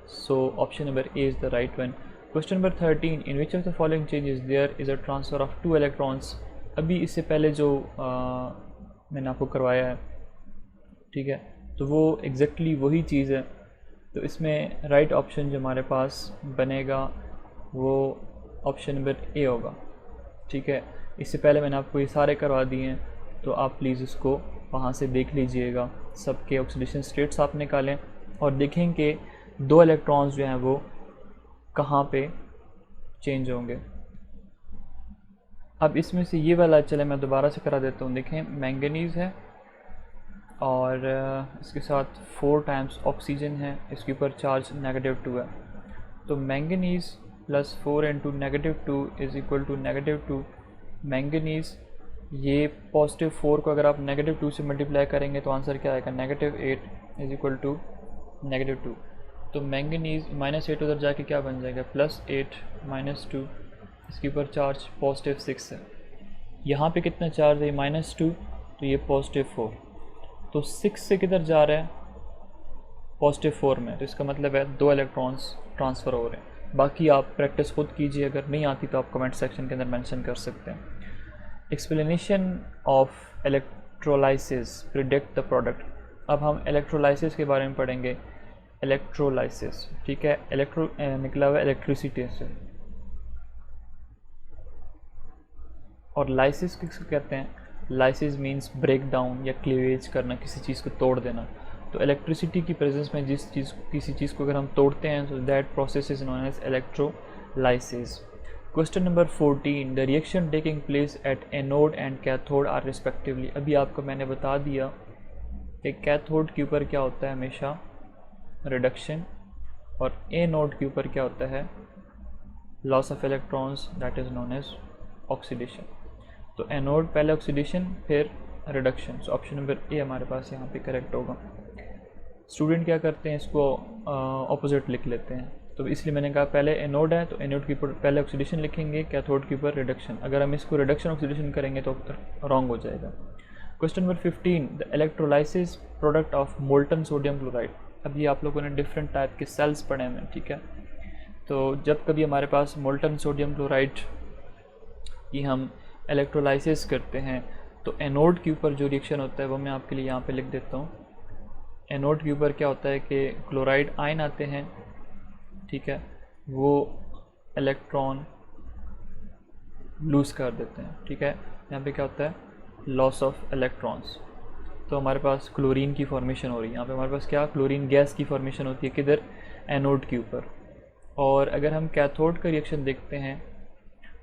So option number A is the right one. Question number 13, in which of the following changes there is a transfer of 2 electrons. अभी इससे पहले जो मैंने आपको करवाया है, ठीक है, तो वो एग्जैक्टली वही चीज़ है। तो इसमें राइट ऑप्शन जो हमारे पास बनेगा वो ऑप्शन नंबर ए होगा, ठीक है। इससे पहले मैंने आपको ये सारे करवा दिए हैं, तो आप प्लीज़ इसको वहाँ से देख लीजिएगा। सबके ऑक्सीडेशन स्टेट्स आप निकालें और देखें कि 2 इलेक्ट्रॉन्स जो हैं वो कहाँ पे चेंज होंगे। अब इसमें से ये वाला, चले मैं दोबारा से करा देता हूँ। देखें, मैंगनीज़ है और इसके साथ 4 टाइम्स ऑक्सीजन है, इसके ऊपर चार्ज -2 है। तो मैंगनीज़ + 4 × -2 = -2। मैंगनीज़ ये +4 को अगर आप -2 से मल्टीप्लाई करेंगे तो आंसर क्या आएगा, -8 = -2। तो मैंगनीज़ -8 उधर जाके क्या बन जाएगा, +8 -2, इसके ऊपर चार्ज +6 है। यहाँ पे कितना चार्ज है, -2, तो ये +4। तो 6 से किधर जा रहा है, +4 में, तो इसका मतलब है 2 इलेक्ट्रॉन्स ट्रांसफ़र हो रहे हैं। बाकी आप प्रैक्टिस खुद कीजिए, अगर नहीं आती तो आप कमेंट सेक्शन के अंदर मेंशन कर सकते हैं। Explanation of electrolysis predict the product. अब हम इलेक्ट्रोलाइसिस के बारे में पढ़ेंगे। इलेक्ट्रोलाइसिस, ठीक है, इलेक्ट्रो निकला हुआ इलेक्ट्रिसिटी से, और लाइसिस किसको कहते हैं, लाइसिस मीन्स ब्रेक डाउन या क्लीवेज करना, किसी चीज़ को तोड़ देना। तो इलेक्ट्रिसिटी की प्रेजेंस में किसी चीज़ को अगर हम तोड़ते हैं तो that process is known as electrolysis. Question number 14, the reaction taking place at anode and cathode are respectively. अभी आपको मैंने बता दिया कि कैथोड के ऊपर क्या होता है, हमेशा रिडक्शन, और एनोड के ऊपर क्या होता है, loss of electrons, that is known as oxidation. तो एनोड पहले ऑक्सीडेशन फिर reduction. So option number A हमारे पास यहाँ पे करेक्ट होगा। स्टूडेंट क्या करते हैं, इसको ऑपोजिट लिख लेते हैं, तो इसलिए मैंने कहा पहले एनोड है तो एनोड के ऊपर पहले ऑक्सीडेशन लिखेंगे, कैथोड के ऊपर रिडक्शन। अगर हम इसको रिडक्शन ऑक्सीडेशन करेंगे तो रॉन्ग हो जाएगा। Question number 15, the electrolysis product of molten sodium chloride. अभी आप लोगों ने डिफरेंट टाइप के सेल्स पढ़े हैं, ठीक है। तो जब कभी हमारे पास मोल्टन सोडियम क्लोराइड की हम इलेक्ट्रोलाइसिस करते हैं तो एनोड के ऊपर जो रिएक्शन होता है वो मैं आपके लिए यहाँ पे लिख देता हूँ। एनोड के ऊपर क्या होता है कि क्लोराइड आयन आते हैं, ठीक है, वो इलेक्ट्रॉन लूज कर देते हैं, ठीक है। यहाँ पे क्या होता है, लॉस ऑफ इलेक्ट्रॉन्स। तो हमारे पास क्लोरीन की फॉर्मेशन हो रही है, यहाँ पे हमारे पास क्या, क्लोरीन गैस की फॉर्मेशन होती है, किधर, एनोड के ऊपर। और अगर हम कैथोड का रिएक्शन देखते हैं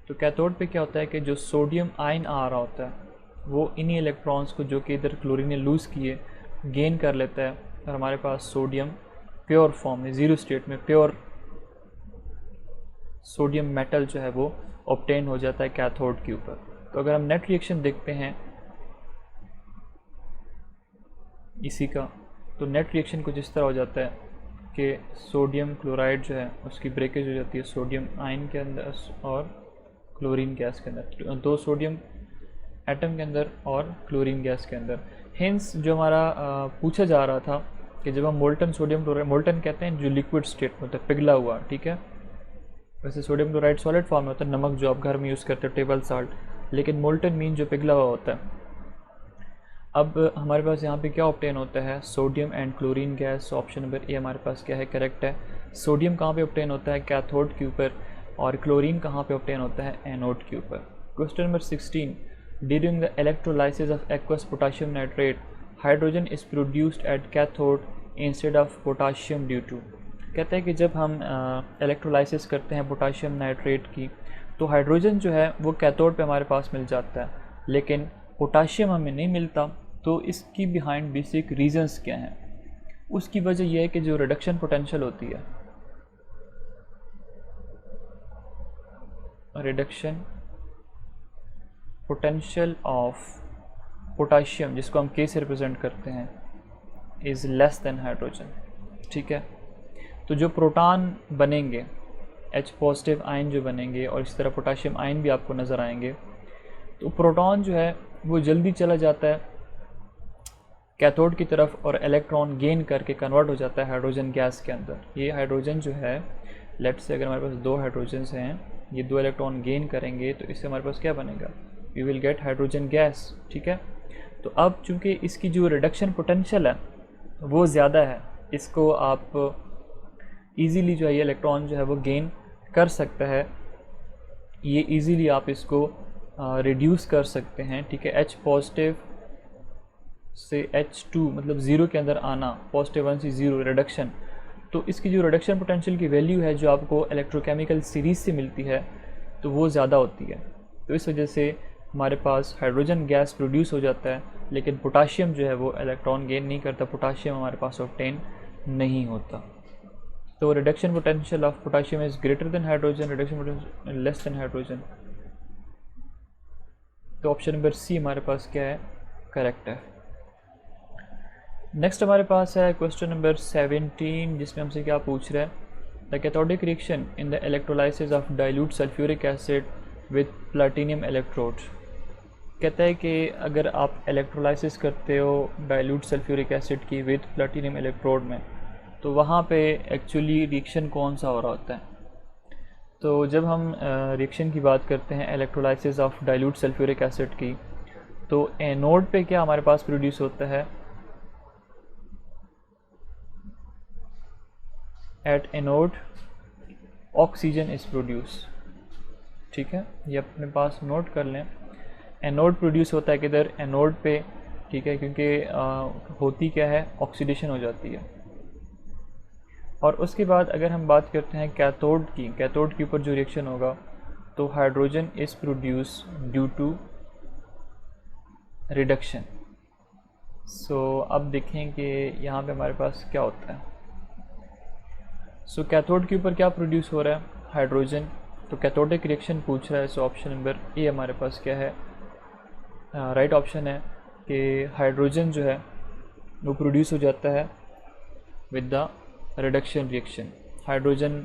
तो कैथोड पे क्या होता है कि जो सोडियम आयन आ रहा होता है वो इन्हीं इलेक्ट्रॉन्स को जो कि इधर क्लोरीन ने लूज़ किए गेन कर लेता है, और हमारे पास सोडियम प्योर फॉर्म में, 0 स्टेट में प्योर सोडियम मेटल जो है वो ऑब्टेन हो जाता है कैथोड के ऊपर। तो अगर हम नेट रिएक्शन देखते हैं इसी का, तो नेट रिएक्शन कुछ इस तरह हो जाता है कि सोडियम क्लोराइड जो है उसकी ब्रेकेज हो जाती है सोडियम आयन के अंदर और क्लोरीन गैस के अंदर, 2 सोडियम एटम के अंदर और क्लोरीन गैस के अंदर। हेंस जो हमारा पूछा जा रहा था कि जब हम मोल्टन सोडियम क्लोराइड, मोल्टन कहते हैं जो लिक्विड स्टेट में होता है, पिघला हुआ, ठीक है। वैसे सोडियम क्लोराइड सॉलिड फॉर्म में होता है, नमक जो आप घर में यूज़ करते हो, टेबल साल्ट, लेकिन मोल्टन मीन जो पिघला हुआ होता है। अब हमारे पास यहाँ पे क्या ऑब्टेन होता है, sodium and chlorine gas. Option number A हमारे पास क्या है, करेक्ट है। सोडियम कहाँ पे ऑब्टेन होता है, कैथोड के ऊपर, और क्लोरीन कहाँ पे ऑब्टेन होता है, एनोड के ऊपर। Question number 16, during the electrolysis of aqueous potassium nitrate hydrogen is produced at cathode instead of potassium due to. कहते हैं कि जब हम इलेक्ट्रोलाइसिस करते हैं पोटाशियम नाइट्रेट की तो हाइड्रोजन जो है वो कैथोड पे हमारे पास मिल जाता है, लेकिन पोटाशियम हमें नहीं मिलता। तो इसकी बिहाइंड बेसिक रीजंस क्या हैं? उसकी वजह यह है कि जो रिडक्शन पोटेंशियल होती है, रिडक्शन पोटेंशियल ऑफ पोटाशियम, जिसको हम K से रिप्रेजेंट करते हैं, इज़ लेस देन हाइड्रोजन। ठीक है, तो जो प्रोटॉन बनेंगे, H पॉजिटिव आयन जो बनेंगे और इस तरह पोटाशियम आयन भी आपको नज़र आएंगे, तो प्रोटॉन जो है वो जल्दी चला जाता है कैथोड की तरफ और इलेक्ट्रॉन गेन करके कन्वर्ट हो जाता है हाइड्रोजन गैस के अंदर। ये हाइड्रोजन जो है, लेट्स से अगर हमारे पास 2 हाइड्रोजन्स हैं, ये 2 इलेक्ट्रॉन गेन करेंगे तो इससे हमारे पास क्या बनेगा? We will get hydrogen gas. ठीक है, तो अब चूँकि इसकी जो रिडक्शन पोटेंशियल है वो ज़्यादा है, इसको आप ईज़िली जो है ये इलेक्ट्रॉन जो है वो गेन कर सकता है, ये ईज़िली आप इसको रिड्यूस कर सकते हैं। ठीक है, H पॉजिटिव से H2 मतलब ज़ीरो के अंदर आना, पॉजिटिव 1 से 0 रिडक्शन, तो इसकी जो रिडक्शन पोटेंशियल की वैल्यू है जो आपको इलेक्ट्रोकेमिकल सीरीज़ से मिलती है तो वो ज़्यादा होती है। तो इस वजह से हमारे पास हाइड्रोजन गैस प्रोड्यूस हो जाता है, लेकिन पोटाशियम जो है वो इलेक्ट्रॉन गेन नहीं करता, पोटाशियम हमारे पास ऑब्टेन नहीं होता। तो reduction potential of potassium is greater than hydrogen, reduction potential less than hydrogen. तो ऑप्शन नंबर सी हमारे पास क्या है? करेक्ट है। नेक्स्ट हमारे पास है क्वेश्चन नंबर 17, जिसमें हमसे क्या पूछ रहा है? The cathodic reaction in the electrolysis of dilute sulphuric acid with platinum electrode. कहता है कि अगर आप इलेक्ट्रोलाइसिस करते हो डाइल्यूट सल्फ्यूरिक एसिड की विद प्लैटिनम इलेक्ट्रोड में, तो वहाँ पे एक्चुअली रिएक्शन कौन सा हो रहा होता है? तो जब हम रिएक्शन की बात करते हैं electrolysis of dilute sulphuric acid की, तो एनोड पे क्या हमारे पास प्रोड्यूस होता है? At anode oxygen is produce. ठीक है, ये अपने पास नोट कर लें। एनोड प्रोड्यूस होता है किधर? एनोड पे। ठीक है, क्योंकि होती क्या है? ऑक्सीडेशन हो जाती है। और उसके बाद अगर हम बात करते हैं कैथोड की, कैथोड के ऊपर जो रिएक्शन होगा तो hydrogen is produce due to reduction. So अब देखें कि यहाँ पे हमारे पास क्या होता है। सो कैथोड के ऊपर क्या प्रोड्यूस हो रहा है? हाइड्रोजन। तो कैथोडिक रिएक्शन पूछ रहा है, सो ऑप्शन नंबर ए हमारे पास क्या है? राइट ऑप्शन है कि हाइड्रोजन जो है वो प्रोड्यूस हो जाता है with the reduction reaction. Hydrogen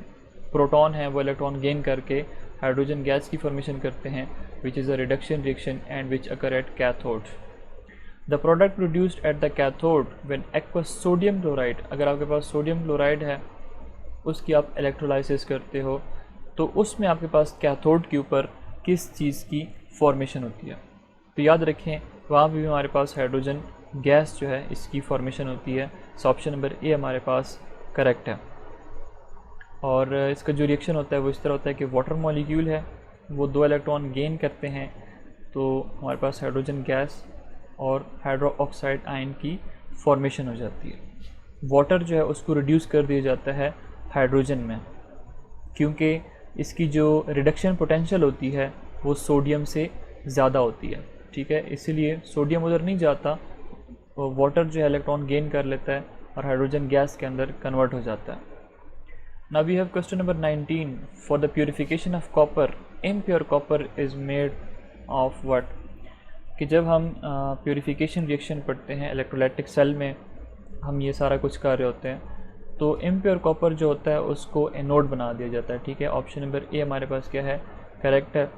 proton है वो इलेक्ट्रॉन गेन करके हाइड्रोजन गैस की फॉर्मेशन करते हैं, which is a reduction reaction and which occur at cathode. The product produced at the cathode when aqueous sodium chloride, अगर आपके पास sodium chloride है उसकी आप इलेक्ट्रोलाइसिस करते हो तो उसमें आपके पास कैथोड के ऊपर किस चीज़ की फॉर्मेशन होती है? तो याद रखें वहाँ भी हमारे पास हाइड्रोजन गैस जो है इसकी फॉर्मेशन होती है। सो ऑप्शन नंबर ए हमारे पास करेक्ट है। और इसका जो रिएक्शन होता है वो इस तरह होता है कि वाटर मॉलिक्यूल है वो 2 इलेक्ट्रॉन गेन करते हैं, तो हमारे पास हाइड्रोजन गैस और हाइड्रो ऑक्साइड आयन की फॉर्मेशन हो जाती है। वाटर जो है उसको रिड्यूस कर दिया जाता है हाइड्रोजन में, क्योंकि इसकी जो रिडक्शन पोटेंशियल होती है वो सोडियम से ज़्यादा होती है। ठीक है, इसीलिए सोडियम उधर नहीं जाता, वाटर जो है इलेक्ट्रॉन गेन कर लेता है और हाइड्रोजन गैस के अंदर कन्वर्ट हो जाता है। Now we have question number 19, for the purification of copper impure copper is made of what. कि जब हम प्योरिफिकेशन रिएक्शन पढ़ते हैं इलेक्ट्रोलाइटिक सेल में, हम ये सारा कुछ कर रहे होते हैं, तो इम्प्योर कॉपर जो होता है उसको एनोड बना दिया जाता है। ठीक है, ऑप्शन नंबर ए हमारे पास क्या है? करेक्ट है।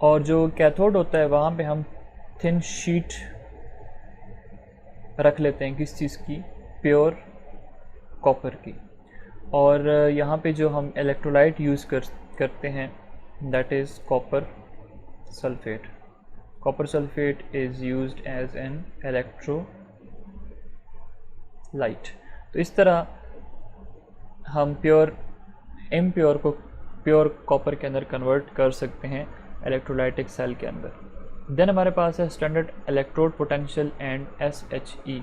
और जो कैथोड होता है वहाँ पे हम थिन शीट रख लेते हैं, किस चीज़ की? प्योर कॉपर की। और यहाँ पे जो हम इलेक्ट्रोलाइट यूज़ करते हैं that is copper sulphate. Copper sulfate is used as an electrolyte। तो इस तरह हम इम्प्योर को प्योर कॉपर के अंदर कन्वर्ट कर सकते हैं इलेक्ट्रोलाइटिक सेल के अंदर। देन हमारे पास है standard electrode potential and SHE।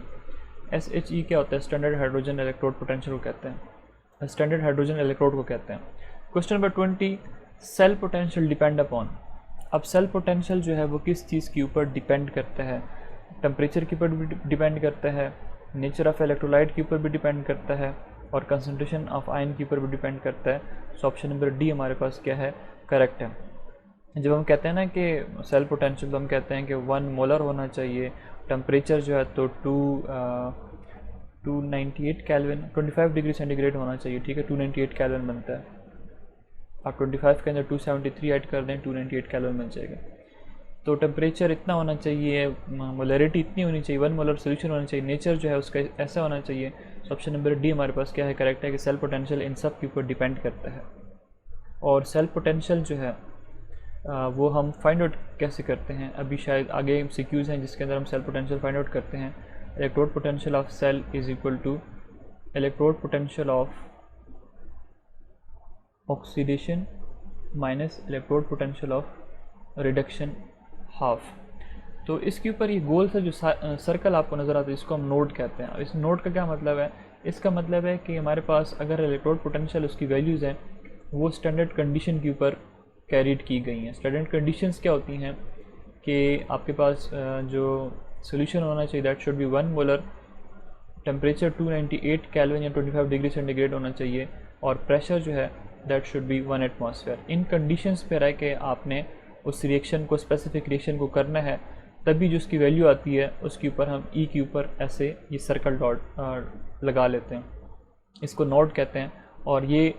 SHE क्या होता है? स्टैंडर्ड हाइड्रोजन इलेक्ट्रोड पोटेंशियल को कहते हैं, स्टैंडर्ड हाइड्रोजन इलेक्ट्रोड को कहते हैं। Question number 20, cell potential depend upon. अब सेल पोटेंशियल जो है वो किस चीज़ के ऊपर डिपेंड करता है? टेम्परेचर के ऊपर भी डिपेंड करता है, नेचर ऑफ इलेक्ट्रोलाइट के ऊपर भी डिपेंड करता है, और कंसंट्रेशन ऑफ आयन के ऊपर भी डिपेंड करता है। सो ऑप्शन नंबर डी हमारे पास क्या है? करेक्ट है। जब हम कहते हैं ना कि सेल पोटेंशियल, तो हम कहते हैं कि 1 मोलर होना चाहिए, टेम्परेचर जो है तो 298 केल्विन 25 डिग्री सेंटीग्रेड होना चाहिए, ठीक है, 298 केल्विन बनता है। आप 25 के अंदर 273 ऐड कर दें, 298 केल्विन बन जाएगा। तो टेम्परेचर इतना होना चाहिए, मोलरिटी इतनी होनी चाहिए, 1 मोलर सोल्यूशन होना चाहिए, नेचर जो है उसका ऐसा होना चाहिए। तो ऑप्शन नंबर डी हमारे पास क्या है? करेक्ट है कि सेल पोटेंशियल इन सब के ऊपर डिपेंड करता है। और सेल पोटेंशियल जो है वो हम फाइंड आउट कैसे करते हैं? अभी शायद आगे MCQs हैं जिसके अंदर हम सेल पोटेंशियल फाइंड आउट करते हैं। Electrode potential of cell is equal to electrode potential of oxidation minus electrode potential of reduction half. तो इसके ऊपर ये गोल सा जो सर्कल आपको नज़र आता है इसको हम नोड कहते हैं। इस नोड का क्या मतलब है? इसका मतलब है कि हमारे पास अगर इलेक्ट्रोड पोटेंशियल उसकी वैल्यूज़ हैं वो स्टैंडर्ड कंडीशन के ऊपर कैरीड की गई हैं। स्टैंडर्ड कंडीशंस क्या होती हैं कि आपके पास जो सोल्यूशन होना चाहिए that should be 1 molar, temperature 298 kelvin या 25 डिग्री सेंटीग्रेड होना चाहिए, और प्रेशर जो है that should be 1 atmosphere. In conditions पे रह के आपने उस रिएक्शन को, स्पेसिफिक रिएक्शन को करना है, तभी जो उसकी वैल्यू आती है उसके ऊपर हम ई के ऊपर ऐसे ये सर्कल डॉट लगा लेते हैं, इसको नोड कहते हैं। और ये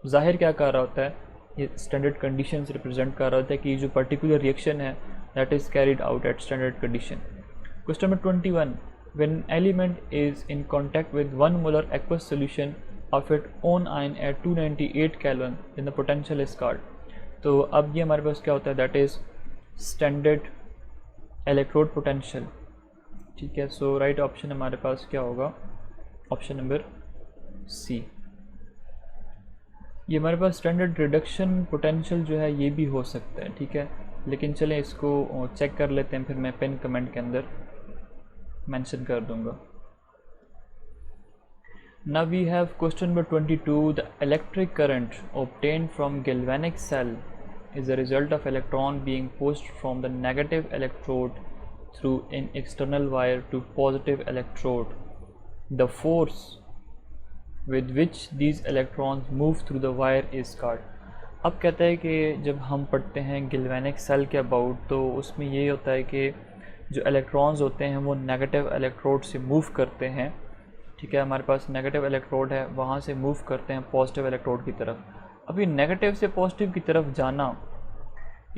जाहिर क्या कर रहा होता है? ये स्टैंडर्ड कंडीशंस रिप्रेजेंट कर रहा होता है कि जो पर्टिकुलर रिएक्शन है that is carried out at standard condition. Question number 21, when element is in contact with 1 molar aqueous solution of it own ion at 298 kelvin then the potential is called. तो अब ये हमारे पास क्या होता है? That is standard electrode potential, ठीक है। सो राइट ऑप्शन हमारे पास क्या होगा? Option number C. ये हमारे पास स्टैंडर्ड रिडक्शन पोटेंशियल जो है ये भी हो सकता है, ठीक है, लेकिन चलें इसको चेक कर लेते हैं, फिर मैं पिन कमेंट के अंदर मेंशन कर दूंगा। Now we have question number 22. The electric current obtained from galvanic cell is the result of electron being pushed from the negative electrode through an external wire to positive electrode. The force with which these electrons move through the wire is called. अब कहता है कि जब हम पढ़ते हैं galvanic cell के about, तो उसमें ये होता है कि जो इलेक्ट्रॉन्स होते हैं वो नेगेटिव इलेक्ट्रोड से मूव करते हैं, ठीक है। हमारे पास नेगेटिव इलेक्ट्रोड है, वहाँ से मूव करते हैं पॉजिटिव इलेक्ट्रोड की तरफ। अभी नेगेटिव से पॉजिटिव की तरफ जाना,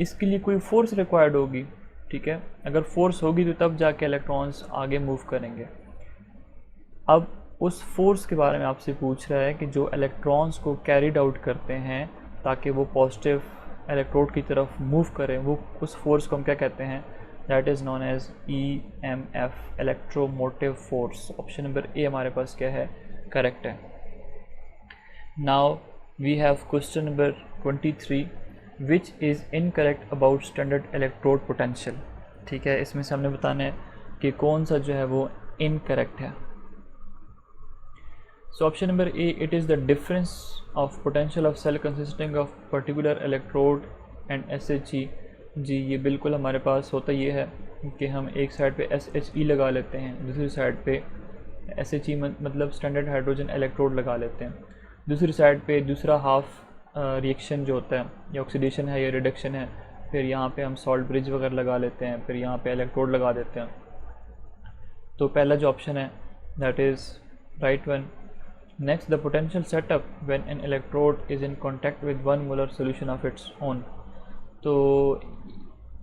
इसके लिए कोई फोर्स रिक्वायर्ड होगी, ठीक है। अगर फोर्स होगी तो तब जाके इलेक्ट्रॉन्स आगे मूव करेंगे। अब उस फोर्स के बारे में आपसे पूछ रहा है कि जो इलेक्ट्रॉन्स को कैरिड आउट करते हैं ताकि वो पॉजिटिव इलेक्ट्रोड की तरफ मूव करें, वो उस फोर्स को हम क्या कहते हैं? That is known as EMF, electromotive force. Option number A हमारे पास क्या है? करेक्ट है। Now we have question number 23, which is incorrect about standard electrode potential, ठीक है। इसमें से हमने बताना है कि कौन सा जो है वो इनकरेक्ट है। So option number A, it is the difference of potential of cell consisting of particular electrode and SHE। जी ये बिल्कुल हमारे पास होता ये है कि हम एक साइड पे SHE लगा लेते हैं, दूसरी साइड पे SHE मतलब स्टैंडर्ड हाइड्रोजन इलेक्ट्रोड लगा लेते हैं। दूसरी साइड पे दूसरा हाफ रिएक्शन जो होता है, या ऑक्सीडेशन है या रिडक्शन है, फिर यहाँ पे हम सॉल्ट ब्रिज वगैरह लगा लेते हैं, फिर यहाँ पे इलेक्ट्रोड लगा देते हैं। तो पहला जो ऑप्शन है that is right one. Next, the potential setup when an electrode is in contact with 1 molar solution of its own. तो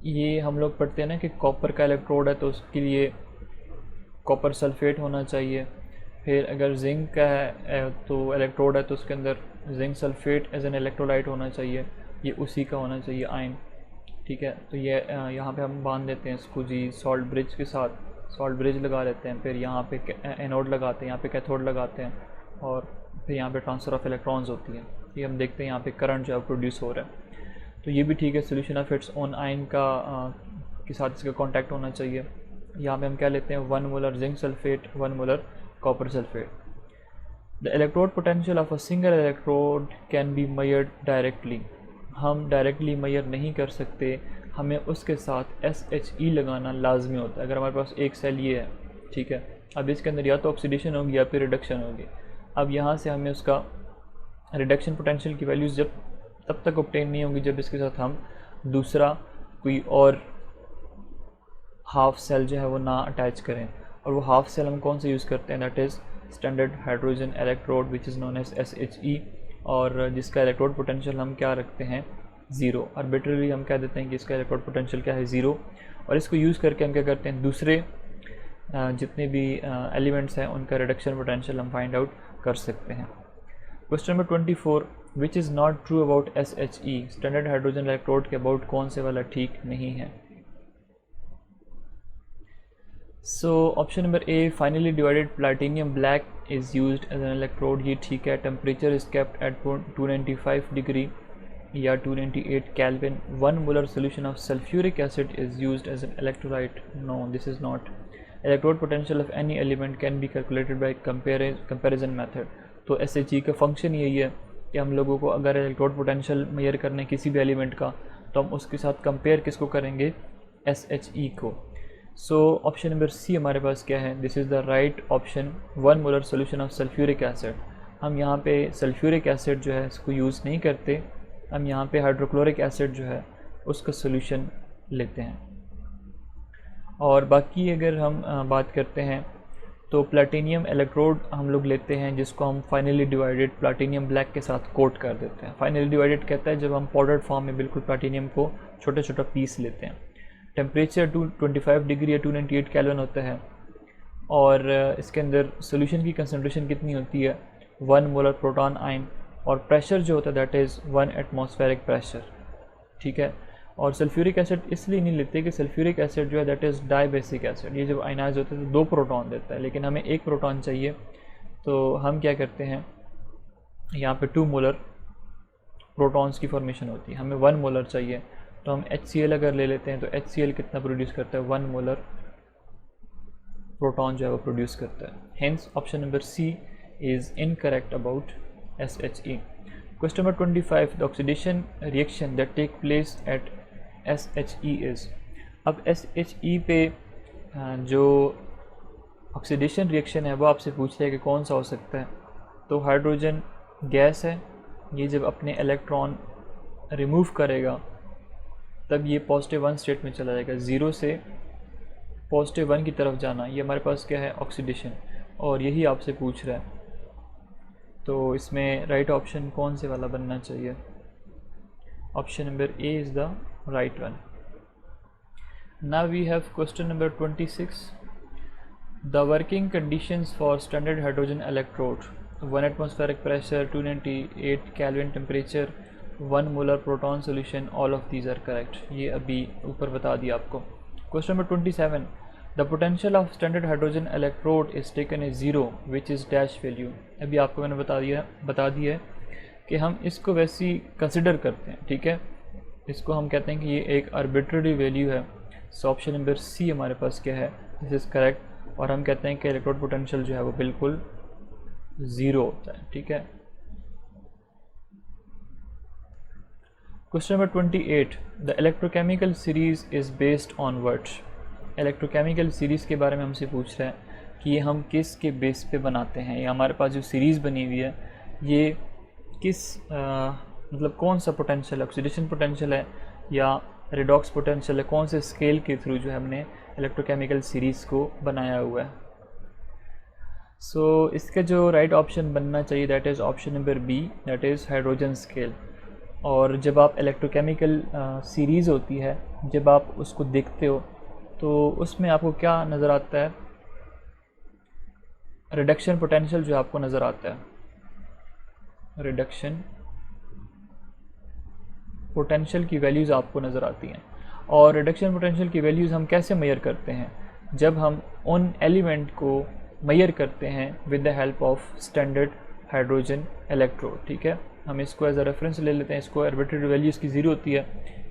ये हम लोग पढ़ते हैं ना कि कॉपर का इलेक्ट्रोड है तो उसके लिए कॉपर सल्फेट होना चाहिए। फिर अगर जिंक का है तो इलेक्ट्रोड है तो उसके अंदर zinc sulphate as an electrolyte होना चाहिए, ये उसी का होना चाहिए आयन, ठीक है। तो ये यहाँ पे हम बांध देते हैं इसको जी सॉल्ट ब्रिज के साथ, सॉल्ट ब्रिज लगा लेते हैं, फिर यहाँ पे एनोड लगाते हैं, यहाँ पे कैथोड लगाते हैं, और फिर यहाँ पे ट्रांसफ़र ऑफ इलेक्ट्रॉन्स होती है। ये हम देखते हैं यहाँ पे करंट जो है प्रोड्यूस हो रहा है। तो ये भी ठीक है, solution of its own ion का के साथ इसका कांटेक्ट होना चाहिए। यहाँ पे हम क्या लेते हैं 1 molar zinc sulphate, 1 molar copper sulphate. The electrode potential of a single electrode can be measured directly. हम डायरेक्टली मेजर नहीं कर सकते, हमें उसके साथ SHE लगाना लाजमी होता है। अगर हमारे पास एक सेल ये है, ठीक है, अब इसके अंदर या तो ऑक्सीडेशन होगी या फिर रिडक्शन होगी। अब यहाँ से हमें उसका रिडक्शन पोटेंशियल की वैल्यूज़ जब तब तक ऑब्टेन नहीं होंगी जब इसके साथ हम दूसरा कोई और हाफ सेल जो है वो ना अटैच करें। और वो हाफ सेल हम कौन से यूज़ करते हैं, that is standard hydrogen electrode which is known as SHE, और जिसका इलेक्ट्रोड पोटेंशियल हम क्या रखते हैं 0। आर्बिट्ररी हम कह देते हैं कि इसका इलेक्ट्रोड पोटेंशियल क्या है 0, और इसको यूज़ करके हम क्या करते हैं दूसरे जितने भी एलिमेंट्स हैं उनका रिडक्शन पोटेंशियल हम फाइंड आउट कर सकते हैं। Question number 24, which is not true about SHE। Standard hydrogen electrode के अबाउट कौन से वाला ठीक नहीं है। So option number A, finely divided platinum black is used as an electrode, ये ठीक है। Temperature is kept at 295 degree या 298 Kelvin। 1 molar solution of sulphuric acid is used as an electrolyte, no this is not. Electrode potential of any element can be calculated by comparison method. तो SHE का function यही है कि हम लोगों को अगर इलेक्ट्रोड पोटेंशियल मेजर करने किसी भी एलिमेंट का, तो हम उसके साथ कंपेयर किसको करेंगे, SHE को। सो ऑप्शन नंबर सी हमारे पास क्या है, this is the right option, 1 molar solution of sulphuric acid. हम यहाँ पे सल्फ्यूरिक एसिड जो है इसको यूज़ नहीं करते, हम यहाँ पे हाइड्रोक्लोरिक एसिड जो है उसका सोल्यूशन लेते हैं। और बाकी अगर हम बात करते हैं तो प्लैटिनियम इलेक्ट्रोड हम लोग लेते हैं जिसको हम फाइनली डिवाइडेड प्लैटिनियम ब्लैक के साथ कोट कर देते हैं। फाइनली डिवाइडेड कहता है जब हम पाउडर्ड फॉर्म में बिल्कुल प्लैटिनियम को छोटा छोटा पीस लेते हैं। टेम्परेचर 225 डिग्री या 298 केल्विन होता है, और इसके अंदर सोल्यूशन की कंसनट्रेशन कितनी होती है 1 मोलर प्रोटॉन आयन, और प्रेशर जो होता है दैट इज़ 1 एटमॉस्फेरिक प्रेशर, ठीक है। और सल्फ्यूरिक एसिड इसलिए नहीं लेते कि सल्फ्यूरिक एसिड जो है दैट इज़ डाइबेसिक एसिड, ये जब आयनाइज होता है तो 2 प्रोटॉन देता है, लेकिन हमें 1 प्रोटॉन चाहिए। तो हम क्या करते हैं, यहाँ पे 2 मोलर प्रोटॉन्स की फॉर्मेशन होती है, हमें 1 मोलर चाहिए, तो हम HCl अगर ले लेते हैं तो HCl कितना प्रोड्यूस करता है 1 मोलर प्रोटॉन जो है वो प्रोड्यूस करता है। Hence option number C is incorrect about SHE। Question number 25, the oxidation reaction that take place at SHE is. अब SHE पे जो ऑक्सीडेशन रिएक्शन है वो आपसे पूछ रहा है कि कौन सा हो सकता है। तो हाइड्रोजन गैस है, ये जब अपने इलेक्ट्रॉन रिमूव करेगा तब ये +1 स्टेट में चला जाएगा, 0 से +1 की तरफ जाना, ये हमारे पास क्या है ऑक्सीडेशन, और यही आपसे पूछ रहा है। तो इसमें राइट ऑप्शन कौन से वाला बनना चाहिए, option number A is the right one. Now we have question number 26, the working conditions for standard hydrogen electrode, 1 atmospheric pressure, 298 kelvin temperature, 1 molar proton solution, all of these are correct. ये अभी ऊपर बता दिया आपको। Question number 27, the potential of standard hydrogen electrode is taken a 0 which is dash value. अभी आपको मैंने बता दिया है कि हम इसको वैसे ही कंसिडर करते हैं, ठीक है, इसको हम कहते हैं कि ये एक आर्बिट्ररी वैल्यू है। सो ऑप्शन नंबर सी हमारे पास क्या है, दिस इज़ करेक्ट, और हम कहते हैं कि इलेक्ट्रोड पोटेंशियल जो है वो बिल्कुल 0 होता है, ठीक है। Question number 28, the electrochemical series is based on what. Electrochemical series के बारे में हमसे पूछ रहा है कि ये हम किस के बेस पे बनाते हैं, या हमारे पास जो सीरीज़ बनी हुई है ये किस मतलब कौन सा पोटेंशियल, ऑक्सीडेशन पोटेंशियल है या रिडॉक्स पोटेंशियल है, कौन से स्केल के थ्रू जो है हमने इलेक्ट्रोकेमिकल सीरीज़ को बनाया हुआ है। सो इसका जो राइट ऑप्शन बनना चाहिए that is option number B, that is hydrogen scale. और जब आप इलेक्ट्रोकेमिकल सीरीज़ होती है, जब आप उसको देखते हो तो उसमें आपको क्या नज़र आता है, रिडक्शन पोटेंशियल जो आपको नज़र आता है, रिडक्शन पोटेंशियल की वैल्यूज़ आपको नज़र आती हैं। और रिडक्शन पोटेंशियल की वैल्यूज़ हम कैसे मेजर करते हैं, जब हम उन एलिमेंट को मेजर करते हैं with the help of standard hydrogen electrode, ठीक है। हम इसको एज अ रेफरेंस ले लेते हैं, इसको आर्बिट्रेरी वैल्यू इसकी 0 होती है,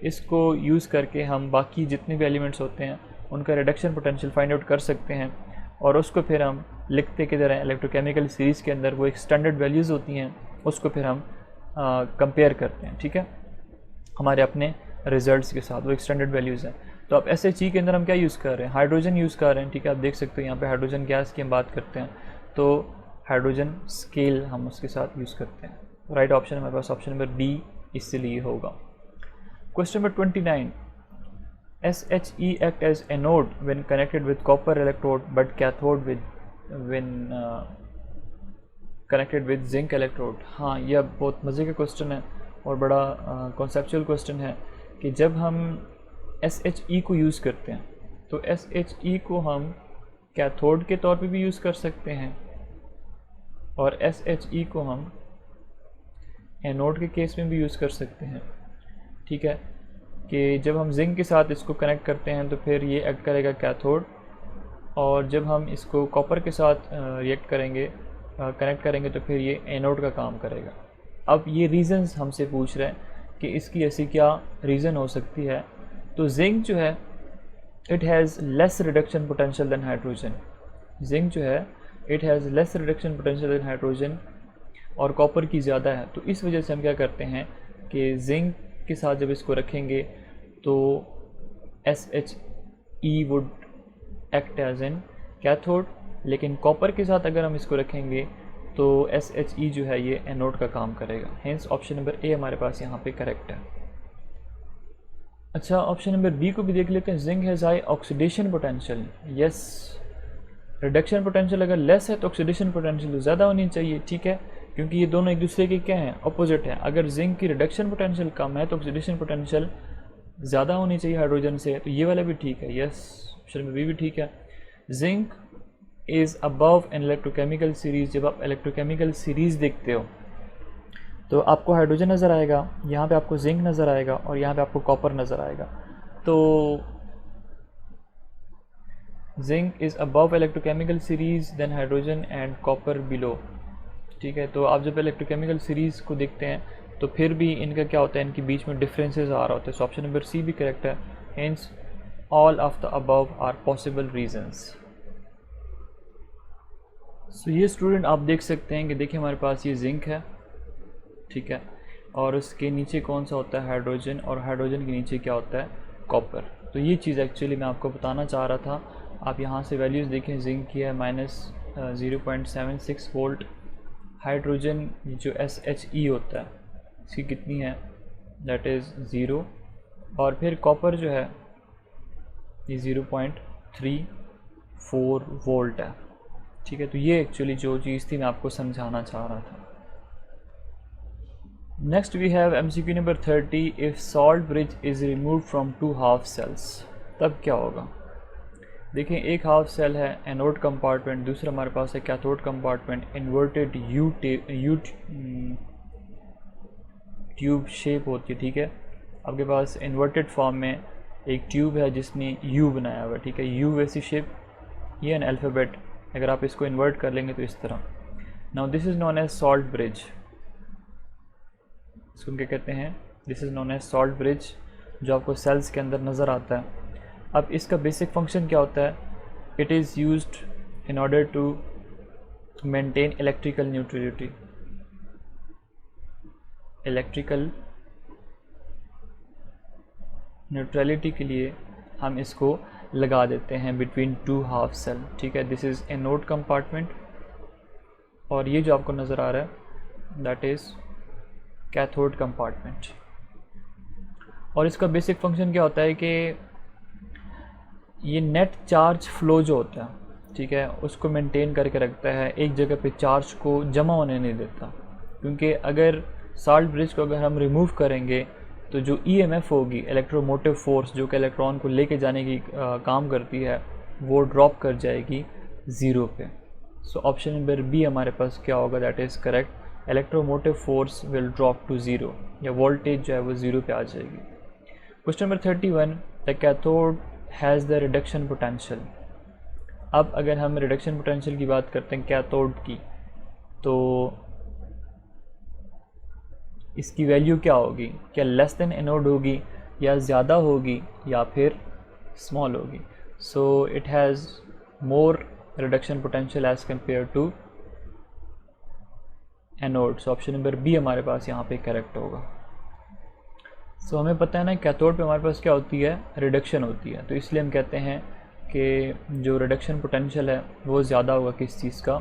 इसको यूज़ करके हम बाकी जितने भी एलिमेंट्स होते हैं उनका रिडक्शन पोटेंशियल फाइंड आउट कर सकते हैं, और उसको फिर हम लिखते किधर हैं, इलेक्ट्रोकेमिकल सीरीज़ के अंदर वो एक स्टैंडर्ड वैल्यूज़ होती हैं, उसको फिर हम कंपेयर करते हैं, ठीक है, हमारे अपने रिजल्ट्स के साथ, वो एक स्टैंडर्ड वैल्यूज़ हैं। तो अब SHE के अंदर हम क्या यूज़ कर रहे हैं, हाइड्रोजन यूज़ कर रहे हैं, ठीक है, आप देख सकते हो यहाँ पे हाइड्रोजन गैस की हम बात करते हैं, तो हाइड्रोजन स्केल हम उसके साथ यूज़ करते हैं। राइट ऑप्शन हमारे पास ऑप्शन नंबर डी इसलिए होगा। Question number 29, SHE act as anode when connected with copper electrode but cathode when connected with zinc electrode। हाँ, यह बहुत मज़े का क्वेश्चन है और बड़ा कॉन्सेप्चुअल क्वेश्चन है कि जब हम SHE को यूज़ करते हैं तो SHE को हम कैथोड के तौर पे भी यूज़ कर सकते हैं और SHE को हम एनोड के केस में भी यूज़ कर सकते हैं, ठीक है, कि जब हम जिंक के साथ इसको कनेक्ट करते हैं तो फिर ये एक्ट करेगा कैथोड, और जब हम इसको कॉपर के साथ रिएक्ट करेंगे, कनेक्ट करेंगे तो फिर ये एनोड का काम करेगा। अब ये रीज़न्स हमसे पूछ रहे हैं कि इसकी ऐसी क्या रीज़न हो सकती है। तो जिंक जो है it has less reduction potential than hydrogen, zinc जो है it has less reduction potential than hydrogen और कॉपर की ज़्यादा है। तो इस वजह से हम क्या करते हैं कि जिंक के साथ जब इसको रखेंगे तो SHE would act as an cathode, लेकिन कॉपर के साथ अगर हम इसको रखेंगे तो SHE जो है ये एनोड का काम करेगा। हेंस ऑप्शन नंबर ए हमारे पास यहाँ पे करेक्ट है। अच्छा, ऑप्शन नंबर बी को भी देख लेते हैं। Zinc has high oxidation potential. Yes, reduction potential अगर लेस है तो ऑक्सीडेशन पोटेंशियल ज़्यादा होनी चाहिए, ठीक है, क्योंकि ये दोनों एक दूसरे के क्या हैं, अपोजिट हैं। अगर जिंक की रिडक्शन पोटेंशियल कम है तो ऑक्सीडेशन पोटेंशियल ज़्यादा होनी चाहिए हाइड्रोजन से, तो ये वाला भी ठीक है। यस, ऑप्शन नंबर बी भी ठीक है। Zinc is above an electrochemical series. जब आप इलेक्ट्रोकेमिकल सीरीज़ देखते हो तो आपको हाइड्रोजन नज़र आएगा, यहाँ पे आपको जिंक नज़र आएगा और यहाँ पे आपको कॉपर नज़र आएगा। तो zinc is above electrochemical series than hydrogen and copper below, ठीक है। तो आप जब इलेक्ट्रोकेमिकल सीरीज़ को देखते हैं तो फिर भी इनका क्या होता है, इनके बीच में डिफरेंसेस आ रहा होता है। सो ऑप्शन नंबर सी भी करेक्ट है। Hence all of the above are possible reasons. So ये स्टूडेंट आप देख सकते हैं कि देखिए हमारे पास ये जिंक है, ठीक है, और उसके नीचे कौन सा होता है, हाइड्रोजन, और हाइड्रोजन के नीचे क्या होता है, कॉपर। तो ये चीज़ एक्चुअली मैं आपको बताना चाह रहा था। आप यहाँ से वैल्यूज़ देखें, जिंक की है -0.76 वोल्ट, हाइड्रोजन जो SHE होता है इसकी कितनी है, दैट इज़ 0, और फिर कॉपर जो है ये 0.34 वोल्ट है, ठीक है। तो ये एक्चुअली जो चीज़ थी मैं आपको समझाना चाह रहा था। Next we have MCQ number 30, if salt bridge is remove from 2 half cells, तब क्या होगा। देखिए, एक हाफ सेल है एनोड कंपार्टमेंट, दूसरा हमारे पास है cathode compartment, inverted U tube shape होती है, ठीक है। आपके पास इन्वर्टेड फॉर्म में एक ट्यूब है जिसने यू बनाया हुआ है, ठीक है, यू वैसी शेप, ये एन अल्फ़ाबेट, अगर आप इसको इन्वर्ट कर लेंगे तो इस तरह। Now this is known as salt bridge, इसको क्या कहते हैं, this is known as salt bridge, जो आपको सेल्स के अंदर नज़र आता है। अब इसका बेसिक फंक्शन क्या होता है, it is used in order to maintain electrical neutrality. Electrical neutrality के लिए हम इसको लगा देते हैं बिटवीन 2 हाफ सेल, ठीक है। दिस इज़ एनोड कंपार्टमेंट, और ये जो आपको नज़र आ रहा है दैट इज़ कैथोड कंपार्टमेंट। और इसका बेसिक फंक्शन क्या होता है कि ये नेट चार्ज फ्लो जो होता है, ठीक है, उसको मेंटेन करके रखता है, एक जगह पे चार्ज को जमा होने नहीं देता। क्योंकि अगर सॉल्ट ब्रिज को अगर हम रिमूव करेंगे तो जो EMF होगी, इलेक्ट्रोमोटिव फोर्स, जो कि इलेक्ट्रॉन को लेके जाने की काम करती है, वो ड्रॉप कर जाएगी 0 पे। सो ऑप्शन नंबर बी हमारे पास क्या होगा, that is correct, electromotive force will drop to 0, या वोल्टेज जो है वो 0 पे आ जाएगी। Question number 31, the cathode has the reduction potential. अब अगर हम रिडक्शन पोटेंशियल की बात करते हैं कैथोड की, तो इसकी वैल्यू क्या होगी, क्या लेस देन एनोड होगी या ज़्यादा होगी या फिर स्मॉल होगी। So it has more reduction potential as compare to anode. So option number B हमारे पास यहाँ पे करेक्ट होगा। सो हमें पता है ना कैथोड पे हमारे पास क्या होती है, रिडक्शन होती है, तो इसलिए हम कहते हैं कि जो रिडक्शन पोटेंशियल है वो ज़्यादा होगा किस चीज़ का,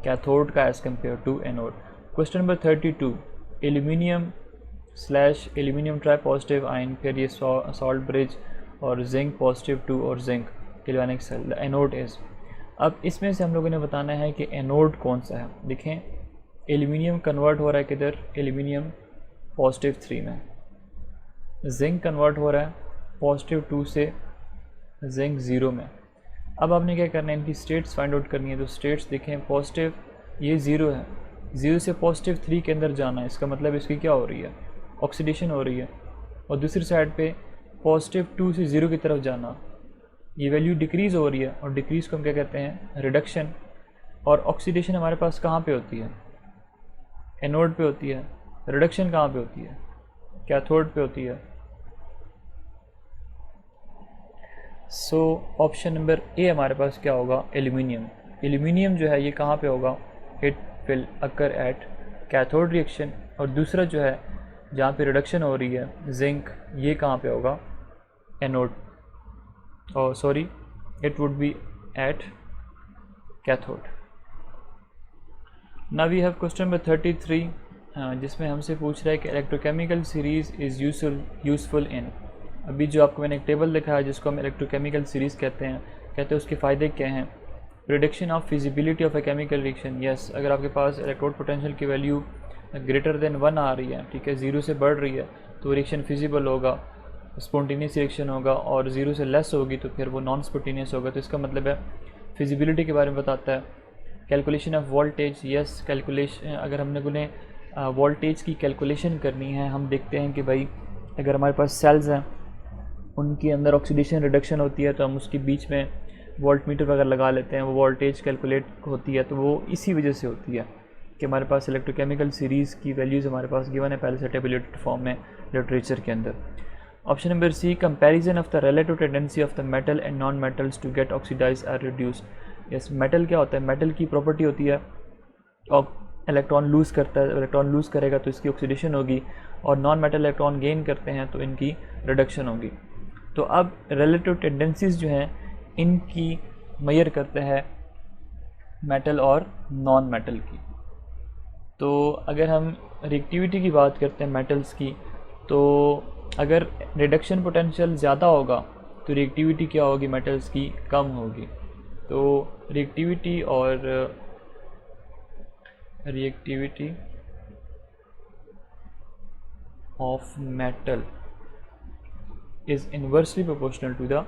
कैथोड का as compare to anode. Question number 32, aluminium / aluminium tri positive ion, फिर ये सॉल्ट ब्रिज और जिंक +2 और zinc galvanic cell, the anode is. अब इसमें से हम लोगों ने बताना है कि एनोड कौन सा है। देखें एल्यूमिनियम कन्वर्ट हो रहा है किधर, एल्यूमिनियम +3 में, जिंक कन्वर्ट हो रहा है +2 से जिंक 0 में। अब आपने क्या करना है, इनकी स्टेट्स फाइंड आउट करनी है। तो स्टेट्स देखें, पॉजिटिव ये 0 है, 0 से +3 के अंदर जाना है, इसका मतलब इसकी क्या हो रही है, ऑक्सीडेशन हो रही है। और दूसरी साइड पे +2 से 0 की तरफ जाना, ये वैल्यू डिक्रीज़ हो रही है, और डिक्रीज़ को हम क्या कहते हैं, रिडक्शन। और ऑक्सीडेशन हमारे पास कहाँ पे होती है, एनोड पे होती है। रिडक्शन कहाँ पे होती है, कैथोड पे होती है। सो ऑप्शन नंबर ए हमारे पास क्या होगा, एल्यूमिनियम। एल्यूमिनियम जो है ये कहाँ पे होगा, it will occur at cathode reaction. और दूसरा जो है जहाँ पे रिडक्शन हो रही है जिंक, ये कहाँ पे होगा, एनोड, और sorry it would be at cathode. Now we have question number 33, जिसमें हमसे पूछ रहा है कि electrochemical series is useful in. अभी जो आपको मैंने एक टेबल दिखाया है जिसको हम इलेक्ट्रोकेमिकल सीरीज़ कहते हैं उसके फ़ायदे क्या हैं। Prediction of feasibility of a chemical reaction, yes, अगर आपके पास इलेक्ट्रोड पोटेंशियल की वैल्यू ग्रेटर देन 1 आ रही है, ठीक है, 0 से बढ़ रही है, तो रिएक्शन फिजिबल होगा, स्पॉन्टेनियस रिएक्शन होगा, और 0 से लेस होगी तो फिर वो नॉन स्पॉन्टेनियस होगा। तो इसका मतलब है फिजिबिलिटी के बारे में बताता है। Calculation of voltage, yes, calculation, अगर हमने उन्हें वोल्टेज की कैलकुलेशन करनी है, हम देखते हैं कि भाई अगर हमारे पास सेल्स हैं उनके अंदर ऑक्सीडेशन रिडक्शन होती है, तो हम उसके बीच में वोल्ट मीटर वगैरह लगा लेते हैं, वो वोल्टेज कैलकुलेट होती है। तो वो इसी वजह से होती है कि हमारे पास इलेक्ट्रोकेमिकल सीरीज़ की वैल्यूज़ हमारे पास गिवन है पहले से टेबुलेटेड फॉर्म में लिटरेचर के अंदर। Option number C, comparison of the relative tendency of the metal and non metals to get oxidise are reduced. Yes, metal क्या होता है, मेटल की प्रॉपर्टी होती है और इलेक्ट्रॉन लूज़ करता है, इलेक्ट्रॉन लूज़ करेगा तो इसकी ऑक्सीडेशन होगी, और नॉन मेटल इलेक्ट्रॉन गेन करते हैं तो इनकी रिडक्शन होगी। तो अब रिलेटिव टेंडेंसीज जो हैं इनकी मेजर करते हैं मेटल और नॉन मेटल की। तो अगर हम रिएक्टिविटी की बात करते हैं मेटल्स की, तो अगर रिडक्शन पोटेंशियल ज़्यादा होगा तो रिएक्टिविटी क्या होगी, मेटल्स की कम होगी। तो reactivity of metal is inversely proportional to the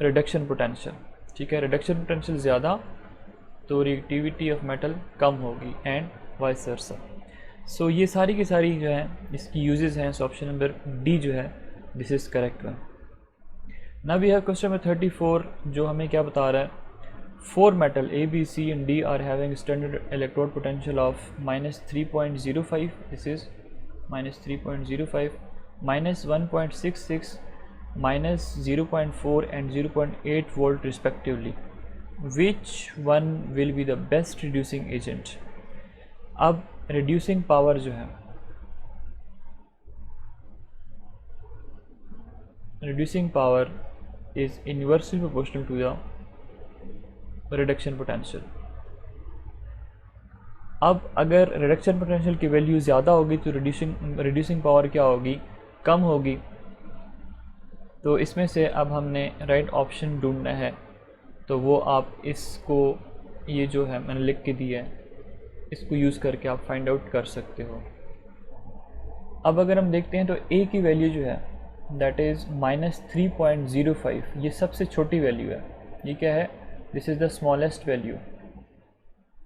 reduction potential, ठीक है, रिडक्शन पोटेंशियल ज़्यादा तो रिएक्टिविटी ऑफ मेटल कम होगी, एंड वाइस वर्सा। सो ये सारी की सारी जो है इसकी यूजेस हैं। सो ऑप्शन नंबर डी जो है this is correct one. Now we have question number 34, जो हमें क्या बता रहा है, 4 metal A, B, C and D are having standard electrode potential of -3.05, this is -3.05, -1.66, -0.4 and 0.8 volt respectively. Which one will be the best reducing agent? अब reducing power जो है, reducing power is inversely proportional to the reduction potential. अब अगर reduction potential की value ज़्यादा होगी तो reducing power क्या होगी, कम होगी। तो इसमें से अब हमने राइट ऑप्शन ढूंढना है, तो वो आप इसको, ये जो है मैंने लिख के दिया है, इसको यूज़ करके आप फाइंड आउट कर सकते हो। अब अगर हम देखते हैं तो ए की वैल्यू जो है दैट इज़ -3.05, ये सबसे छोटी वैल्यू है। ये क्या है, this is the smallest value.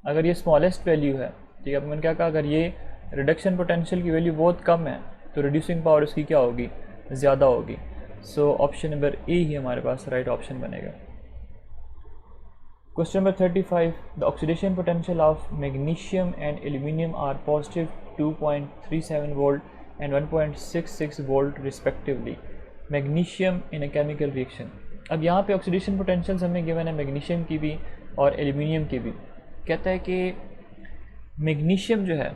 अगर ये स्मॉलेस्ट वैल्यू है, ठीक है, मैंने क्या कहा, अगर ये रिडक्शन पोटेंशियल की वैल्यू बहुत कम है तो रिड्यूसिंग पावर इसकी क्या होगी, ज़्यादा होगी। सो ऑप्शन नंबर ए ही हमारे पास राइट ऑप्शन बनेगा। Question number 35, the oxidation potential of magnesium and aluminium are 2.37 volt and 1.66 volt respectively magnesium in a chemical reaction. अब यहाँ पे ऑक्सीडेशन पोटेंशियल्स हमें गिवन है मैग्नीशियम की भी और एल्यूमिनियम की भी। कहता है कि मैग्नीशियम जो है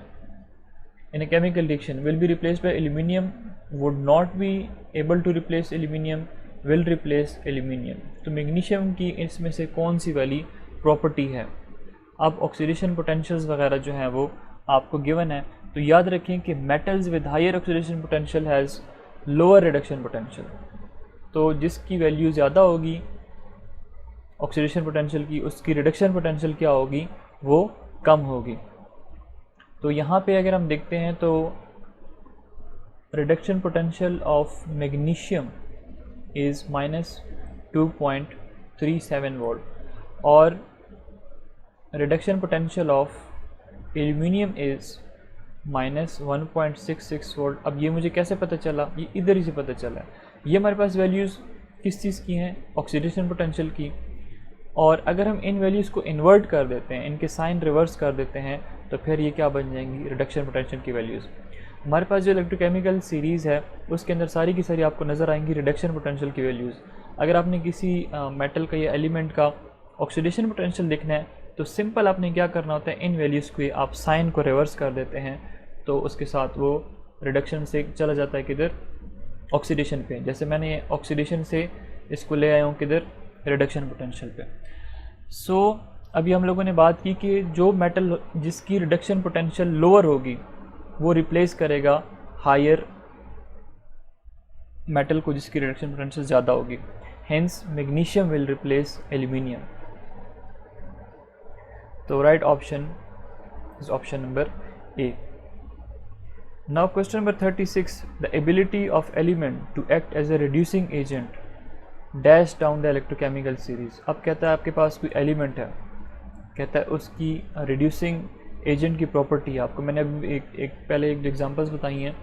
in a chemical reaction will be replaced by aluminium, would not be able to replace aluminium, will replace aluminium। तो मैग्नीशियम की इसमें से कौन सी वाली प्रॉपर्टी है। अब ऑक्सीडेशन पोटेंशियल्स वगैरह जो हैं वो आपको गिवन है, तो याद रखें कि metals with higher oxidation potential has lower reduction potential. तो जिसकी वैल्यू ज़्यादा होगी ऑक्सीडेशन पोटेंशियल की, उसकी रिडक्शन पोटेंशियल क्या होगी, वो कम होगी। तो यहाँ पे अगर हम देखते हैं तो reduction potential of magnesium is -2.37 volt और reduction potential of aluminium is -1.66 volt. अब ये मुझे कैसे पता चला, ये इधर ही से पता चला। ये हमारे पास वैल्यूज़ किस चीज़ की हैं, ऑक्सीडेशन पोटेंशियल की। और अगर हम इन वैल्यूज़ को इन्वर्ट कर देते हैं, इनके साइन रिवर्स कर देते हैं, तो फिर ये क्या बन जाएंगी, रिडक्शन पोटेंशियल की वैल्यूज़। हमारे पास जो इलेक्ट्रोकेमिकल सीरीज़ है उसके अंदर सारी की सारी आपको नज़र आएंगी रिडक्शन पोटेंशियल की वैल्यूज़। अगर आपने किसी मेटल का या एलिमेंट का ऑक्सीडेशन पोटेंशियल देखना है तो सिंपल आपने क्या करना होता है, इन वैल्यूज़ को आप साइन को रिवर्स कर देते हैं तो उसके साथ वो रिडक्शन से चला जाता है किधर, ऑक्सीडेशन पे। जैसे मैंने ऑक्सीडेशन से इसको ले आया हूँ किधर, रिडक्शन पोटेंशियल पे। सो अभी हम लोगों ने बात की कि जो मेटल जिसकी रिडक्शन पोटेंशियल लोअर होगी वो रिप्लेस करेगा हायर मेटल को जिसकी रिडक्शन पोटेंशियल ज़्यादा होगी। Hence magnesium will replace aluminium. तो right option is option number A. Now question number 36, the ability of element to act as a reducing agent dash down the electrochemical series. अब कहता है आपके पास कोई element है, कहता है उसकी रिड्यूसिंग एजेंट की प्रॉपर्टी। आपको मैंने अभी पहले एक एग्जांपल्स बताई हैं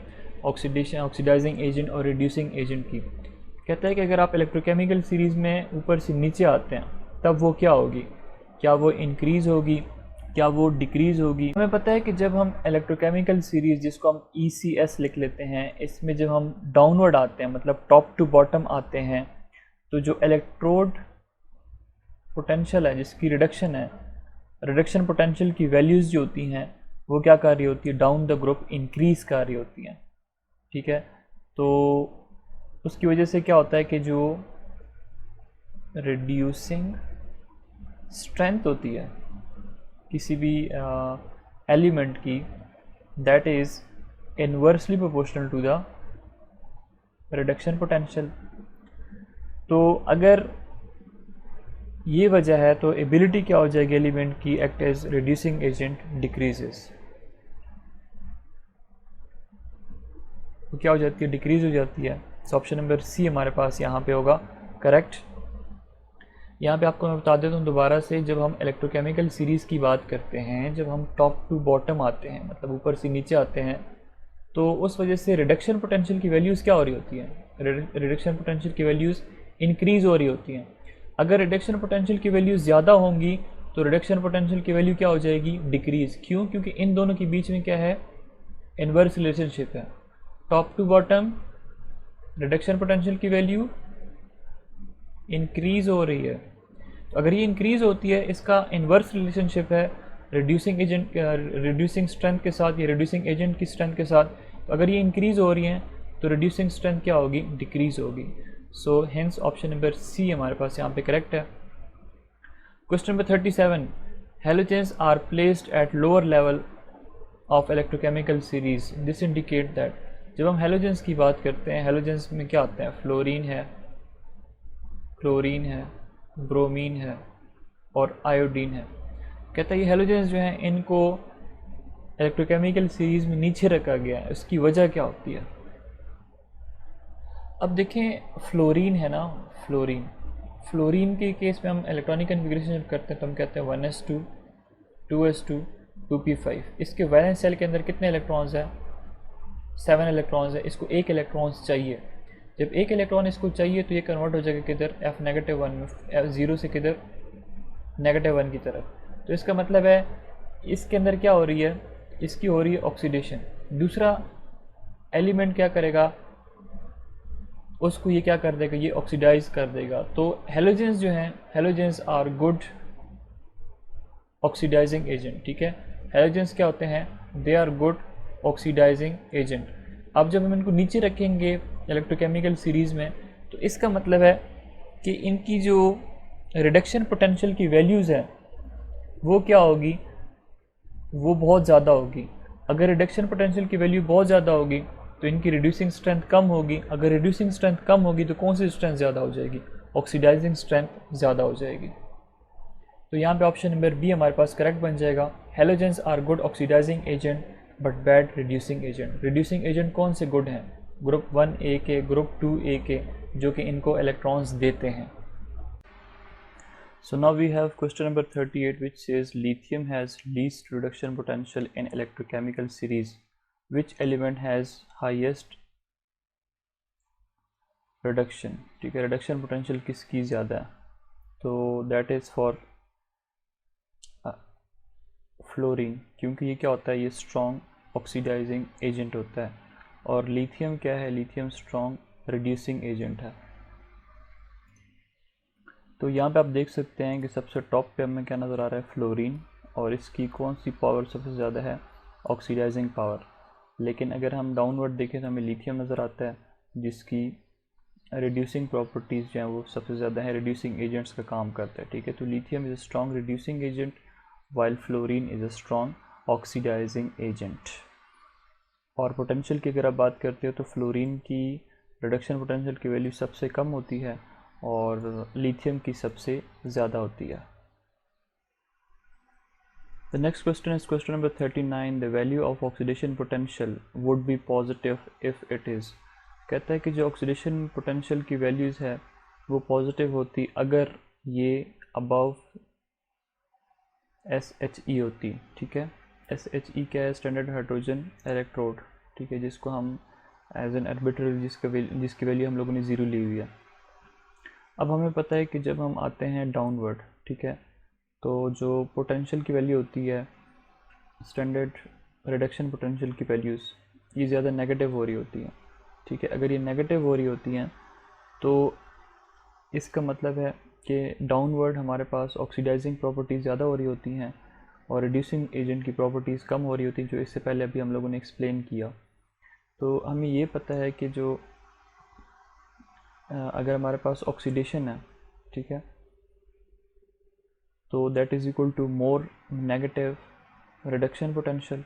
ऑक्सीडाइजिंग एजेंट और रिड्यूसिंग एजेंट की। कहता है कि अगर आप इलेक्ट्रोकेमिकल सीरीज़ में ऊपर से नीचे आते हैं तब वो क्या होगी, क्या वो इंक्रीज़ होगी, क्या वो डिक्रीज़ होगी। हमें पता है कि जब हम इलेक्ट्रोकेमिकल सीरीज़ जिसको हम ECS लिख लेते हैं, इसमें जब हम डाउनवर्ड आते हैं मतलब टॉप टू बॉटम आते हैं, तो जो इलेक्ट्रोड पोटेंशियल है जिसकी रिडक्शन है, रिडक्शन पोटेंशियल की वैल्यूज़ जो होती हैं वो क्या कर रही होती है, डाउन द ग्रुप इंक्रीज़ कर रही होती हैं। ठीक है, तो उसकी वजह से क्या होता है कि जो रिड्यूसिंग स्ट्रेंथ होती है किसी भी एलिमेंट की, that is inversely proportional to the reduction potential. तो अगर ये वजह है तो एबिलिटी क्या हो जाएगी एलिमेंट की, act as reducing agent decreases. तो क्या हो जाती है, डिक्रीज हो जाती है। सो ऑप्शन नंबर सी हमारे पास यहाँ पे होगा करेक्ट। यहाँ पे आपको मैं बता देता हूँ दोबारा से, जब हम इलेक्ट्रोकेमिकल सीरीज़ की बात करते हैं, जब हम टॉप टू बॉटम आते हैं मतलब ऊपर से नीचे आते हैं, तो उस वजह से रिडक्शन पोटेंशियल की वैल्यूज़ क्या हो रही होती हैं, रिडक्शन पोटेंशियल की वैल्यूज़ इंक्रीज़ हो रही होती हैं। अगर रिडक्शन पोटेंशियल की वैल्यू ज़्यादा होंगी तो रिडक्शन पोटेंशियल की वैल्यू क्या हो जाएगी, डिक्रीज़। क्यों, क्योंकि इन दोनों के बीच में क्या है, इनवर्स रिलेशनशिप है। Top to bottom reduction potential की वैल्यू इंक्रीज़ हो रही है, तो अगर ये इंक्रीज़ होती है इसका इनवर्स रिलेशनशिप है रिड्यूसिंग एजेंट, रिड्यूसिंग स्ट्रेंथ के साथ या रिड्यूसिंग एजेंट की स्ट्रेंथ के साथ। तो अगर ये इंक्रीज़ हो रही हैं तो रिड्यूसिंग स्ट्रेंथ क्या होगी, डिक्रीज़ होगी। So hence option number C हमारे पास यहाँ पे करेक्ट है। Question number 37, halogens are placed at lower level of electrochemical series, this indicate that. जब हम हेलोजेंस की बात करते हैं, हेलोजेंस में क्या आते हैं, फ्लोरीन है, क्लोरीन है, ब्रोमीन है और आयोडीन है। कहता है ये हेलोजेंस जो हैं इनको इलेक्ट्रोकेमिकल सीरीज में नीचे रखा गया है, उसकी वजह क्या होती है। अब देखें फ्लोरीन है ना, फ्लोरीन के केस में हम इलेक्ट्रॉनिक कन्फिग्रेशन करते हैं तो हम कहते हैं 1s2 2s2 2p5। इसके वैलेंस सेल के अंदर कितने इलेक्ट्रॉन्स हैं, 7 इलेक्ट्रॉन्स है। इसको एक इलेक्ट्रॉन्स चाहिए, जब एक इलेक्ट्रॉन इसको चाहिए तो ये कन्वर्ट हो जाएगा किधर, F-1 में, F0 से किधर, -1 की तरफ। तो इसका मतलब है इसके अंदर क्या हो रही है, इसकी हो रही है ऑक्सीडेशन, दूसरा एलिमेंट क्या करेगा, उसको ये क्या कर देगा, ये ऑक्सीडाइज कर देगा। तो हेलोजेंस जो हैं, halogens are good oxidising agent, ठीक है। हेलोजेंस क्या होते हैं, they are good oxidising agent. अब जब हम इनको नीचे रखेंगे इलेक्ट्रोकेमिकल सीरीज़ में, तो इसका मतलब है कि इनकी जो रिडक्शन पोटेंशियल की वैल्यूज़ है वो क्या होगी, वो बहुत ज़्यादा होगी। अगर रिडक्शन पोटेंशियल की वैल्यू बहुत ज़्यादा होगी तो इनकी रिड्यूसिंग स्ट्रेंथ कम होगी। अगर रिड्यूसिंग स्ट्रेंथ कम होगी तो कौन सी स्ट्रेंथ ज़्यादा हो जाएगी, ऑक्सीडाइजिंग स्ट्रेंथ ज़्यादा हो जाएगी। तो यहाँ पे ऑप्शन नंबर बी हमारे पास करेक्ट बन जाएगा। Halogens are good oxidising agent but bad reducing agent. Reducing agent कौन से गुड हैं, ग्रुप 1A के, ग्रुप 2A के, जो कि इनको इलेक्ट्रॉन्स देते हैं। So now we have question number 38, which says lithium has least reduction potential in electrochemical series. Which element has highest reduction? ठीक है, reduction potential किसकी ज़्यादा है, तो that is for फ्लोरीन, क्योंकि ये क्या होता है, ये स्ट्रॉन्ग ऑक्सीडाइजिंग एजेंट होता है। और लिथियम क्या है, लिथियम स्ट्रॉन्ग रिड्यूसिंग एजेंट है। तो यहाँ पे आप देख सकते हैं कि सबसे टॉप पे हमें क्या नज़र आ रहा है, फ्लोरीन, और इसकी कौन सी पावर सबसे ज़्यादा है, ऑक्सीडाइजिंग पावर। लेकिन अगर हम डाउनवर्ड देखें तो हमें लिथियम नज़र आता है, जिसकी रिड्यूसिंग प्रॉपर्टीज़ जो हैं वो सबसे ज़्यादा है, रिड्यूसिंग एजेंट्स का काम करता है, ठीक है। तो lithium is a strong reducing agent while fluorine is a strong oxidising agent. और पोटेंशियल की अगर आप बात करते हो तो फ्लोरीन की रिडक्शन पोटेंशियल की वैल्यू सबसे कम होती है और लिथियम की सबसे ज़्यादा होती है। The next question is question number 39. The value of oxidation potential would be positive if it is. कहता है कि जो ऑक्सीडेशन पोटेंशियल की वैल्यूज़ है वो पॉजिटिव होती अगर ये अबव SHE होती, ठीक है। SHE क्या है, स्टैंडर्ड हाइड्रोजन इलेक्ट्रोड, ठीक है, जिसको हम एज एन आर्बिट्ररी जिसकी वैल्यू हम लोगों ने ज़ीरो ली हुई है। अब हमें पता है कि जब हम आते हैं डाउनवर्ड, ठीक है, तो जो पोटेंशियल की वैल्यू होती है, स्टैंडर्ड रिडक्शन पोटेंशियल की वैल्यूज़, ये ज़्यादा नेगेटिव हो रही होती हैं, ठीक है। अगर ये नेगेटिव हो रही होती हैं तो इसका मतलब है कि डाउनवर्ड हमारे पास ऑक्सीडाइजिंग प्रॉपर्टीज़ ज़्यादा हो रही होती हैं और रिड्यूसिंग एजेंट की प्रॉपर्टीज़ कम हो रही होती हैं, जो इससे पहले अभी हम लोगों ने एक्सप्लेन किया। तो हमें ये पता है कि जो अगर हमारे पास ऑक्सीडेशन है, ठीक है, तो that is equal to more negative reduction potential,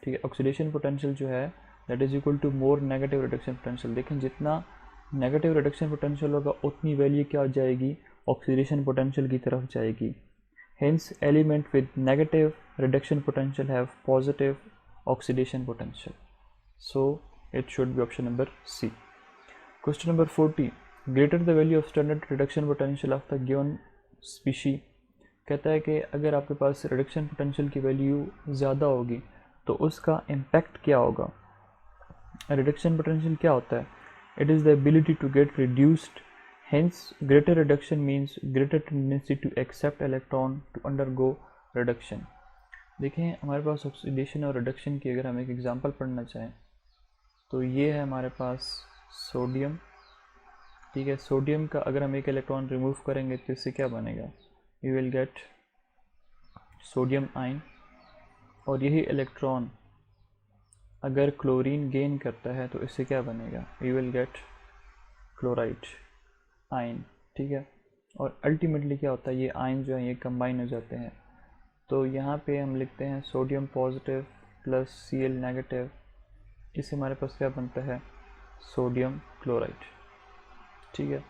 ठीक है। ऑक्सीडेशन पोटेंशियल जो है that is equal to more negative reduction potential. देखें, जितना नेगेटिव रिडक्शन पोटेंशियल होगा उतनी वैल्यू क्या हो जाएगी, ऑक्सीडेशन पोटेंशियल की तरफ जाएगी। Hence element with negative reduction potential have positive oxidation potential, so it should be option number C. Question number 40. Greater the value of standard reduction potential of the given species. कहता है कि अगर आपके पास reduction potential की value ज़्यादा होगी तो उसका इम्पैक्ट क्या होगा। रिडक्शन पोटेंशियल क्या होता है, it is the ability to get reduced, hence greater reduction means greater tendency to accept electron to undergo reduction. देखें, हमारे पास ऑक्सीडेशन और रिडक्शन की अगर हम एक एग्जांपल पढ़ना चाहें तो ये है हमारे पास सोडियम, ठीक है। सोडियम का अगर हम एक इलेक्ट्रॉन रिमूव करेंगे तो इससे क्या बनेगा, you will get sodium ion. और यही इलेक्ट्रॉन अगर क्लोरीन गेन करता है तो इससे क्या बनेगा, you will get chloride ion, ठीक है। और अल्टीमेटली क्या होता है, ये आयन जो है ये कंबाइन हो जाते हैं। तो यहाँ पे हम लिखते हैं sodium positive plus Cl negative, इससे हमारे पास क्या बनता है, सोडियम क्लोराइड, ठीक है।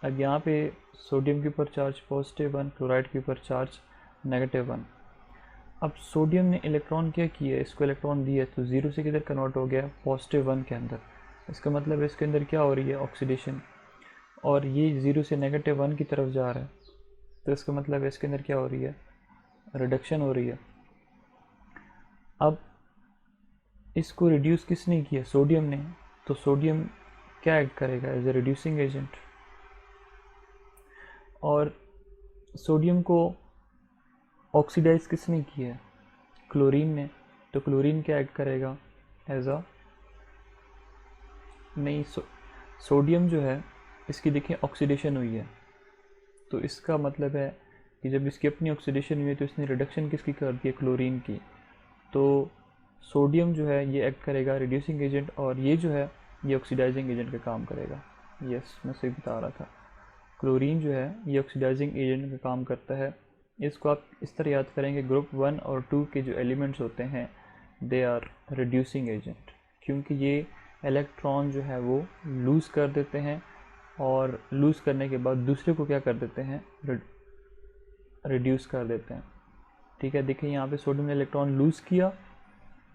अब यहाँ पे सोडियम के ऊपर चार्ज पॉजिटिव 1, क्लोराइड के ऊपर चार्ज नेगेटिव 1। अब सोडियम ने इलेक्ट्रॉन क्या किया, इसको इलेक्ट्रॉन दिया तो ज़ीरो से किधर कन्वर्ट हो गया, पॉजिटिव 1 के अंदर। इसका मतलब है इसके अंदर क्या हो रही है, ऑक्सीडेशन, और ये ज़ीरो से नेगेटिव 1 की तरफ जा रहा है, तो इसका मतलब है इसके अंदर क्या हो रही है, रिडक्शन हो रही है। अब इसको रिड्यूस किसने किया, सोडियम ने, तो सोडियम क्या ऐड करेगा, एज ए रिड्यूसिंग एजेंट। और सोडियम को ऑक्सीडाइज किसने किया है, क्लोरीन ने, तो क्लोरीन क्या ऐड करेगा एज अ, नहीं सोडियम जो है इसकी देखिए ऑक्सीडेशन हुई है, तो इसका मतलब है कि जब इसकी अपनी ऑक्सीडेशन हुई है तो इसने रिडक्शन किसकी कर दी है, क्लोरीन की। तो सोडियम जो है ये एक्ट करेगा रिड्यूसिंग एजेंट, और ये जो है ये ऑक्सीडाइजिंग एजेंट का काम करेगा। यस, मैं सही बता रहा था, क्लोरीन जो है ये ऑक्सीडाइजिंग एजेंट का काम करता है। इसको आप इस तरह याद करेंगे, ग्रुप 1 और 2 के जो एलिमेंट्स होते हैं दे आर रिड्यूसिंग एजेंट, क्योंकि ये इलेक्ट्रॉन जो है वो लूज़ कर देते हैं, और लूज़ करने के बाद दूसरे को क्या कर देते हैं, रिड्यूस कर देते हैं। ठीक है, देखिए यहाँ पे सोडियम ने इलेक्ट्रॉन लूज़ किया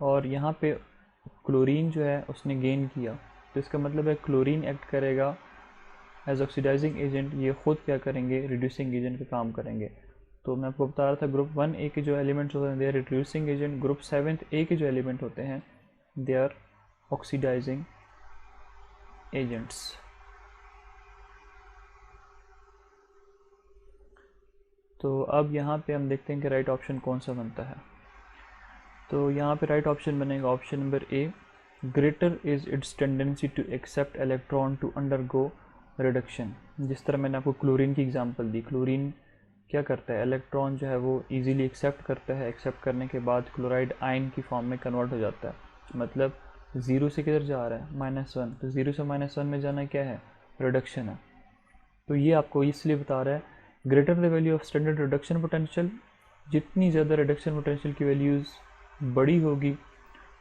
और यहाँ पे क्लोरीन जो है उसने गेन किया, तो इसका मतलब है क्लोरीन एक्ट करेगा एज ऑक्सीडाइजिंग एजेंट, ये खुद क्या करेंगे, रिड्यूसिंग एजेंट का काम करेंगे। तो मैं आपको बता रहा था ग्रुप 1A के जो एलिमेंट्स होते हैं they are reducing agent, group 7A के जो एलिमेंट होते हैं दे आर ऑक्सीडाइजिंग एजेंट्स। तो अब यहाँ पे हम देखते हैं कि राइट ऑप्शन कौन सा बनता है। तो यहाँ पे राइट ऑप्शन बनेगा option number A, greater is its tendency to accept electron to undergo reduction. जिस तरह मैंने आपको क्लोरीन की एग्जांपल दी, क्लोरीन क्या करता है, इलेक्ट्रॉन जो है वो इजीली एक्सेप्ट करता है, एक्सेप्ट करने के बाद क्लोराइड आयन की फॉर्म में कन्वर्ट हो जाता है, मतलब 0 से किधर जा रहा है, -1, तो 0 से -1 में जाना क्या है, रिडक्शन है। तो ये आपको इसलिए बता रहा है greater the value of standard reduction potential, जितनी ज़्यादा रिडक्शन पोटेंशियल की वैल्यूज़ बड़ी होगी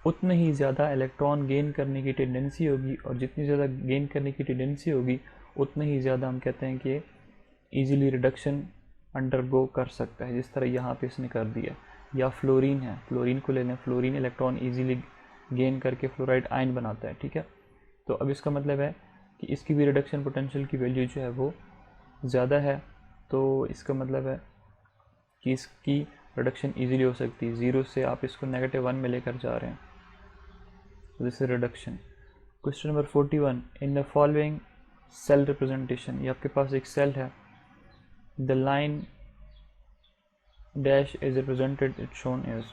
उतने ही ज़्यादा इलेक्ट्रॉन गेन करने की टेंडेंसी होगी, और जितनी ज़्यादा गेन करने की टेंडेंसी होगी उतने ही ज़्यादा हम कहते हैं कि ईजिली रिडक्शन अंडरगो कर सकता है, जिस तरह यहाँ पे इसने कर दिया। या फ्लोरीन है, फ्लोरीन को ले लें, फ्लोरीन इलेक्ट्रॉन ईजिली गेन करके फ्लोराइड आयन बनाता है। ठीक है, तो अब इसका मतलब है कि इसकी भी रिडक्शन पोटेंशियल की वैल्यू जो है वो ज़्यादा है, तो इसका मतलब है कि इसकी रिडक्शन ईजिली हो सकती है। 0 से आप इसको -1 में लेकर जा रहे हैं, this is reduction. Question number 41, in the following cell representation, ये आपके पास एक सेल है, the line dash is represented it shown is.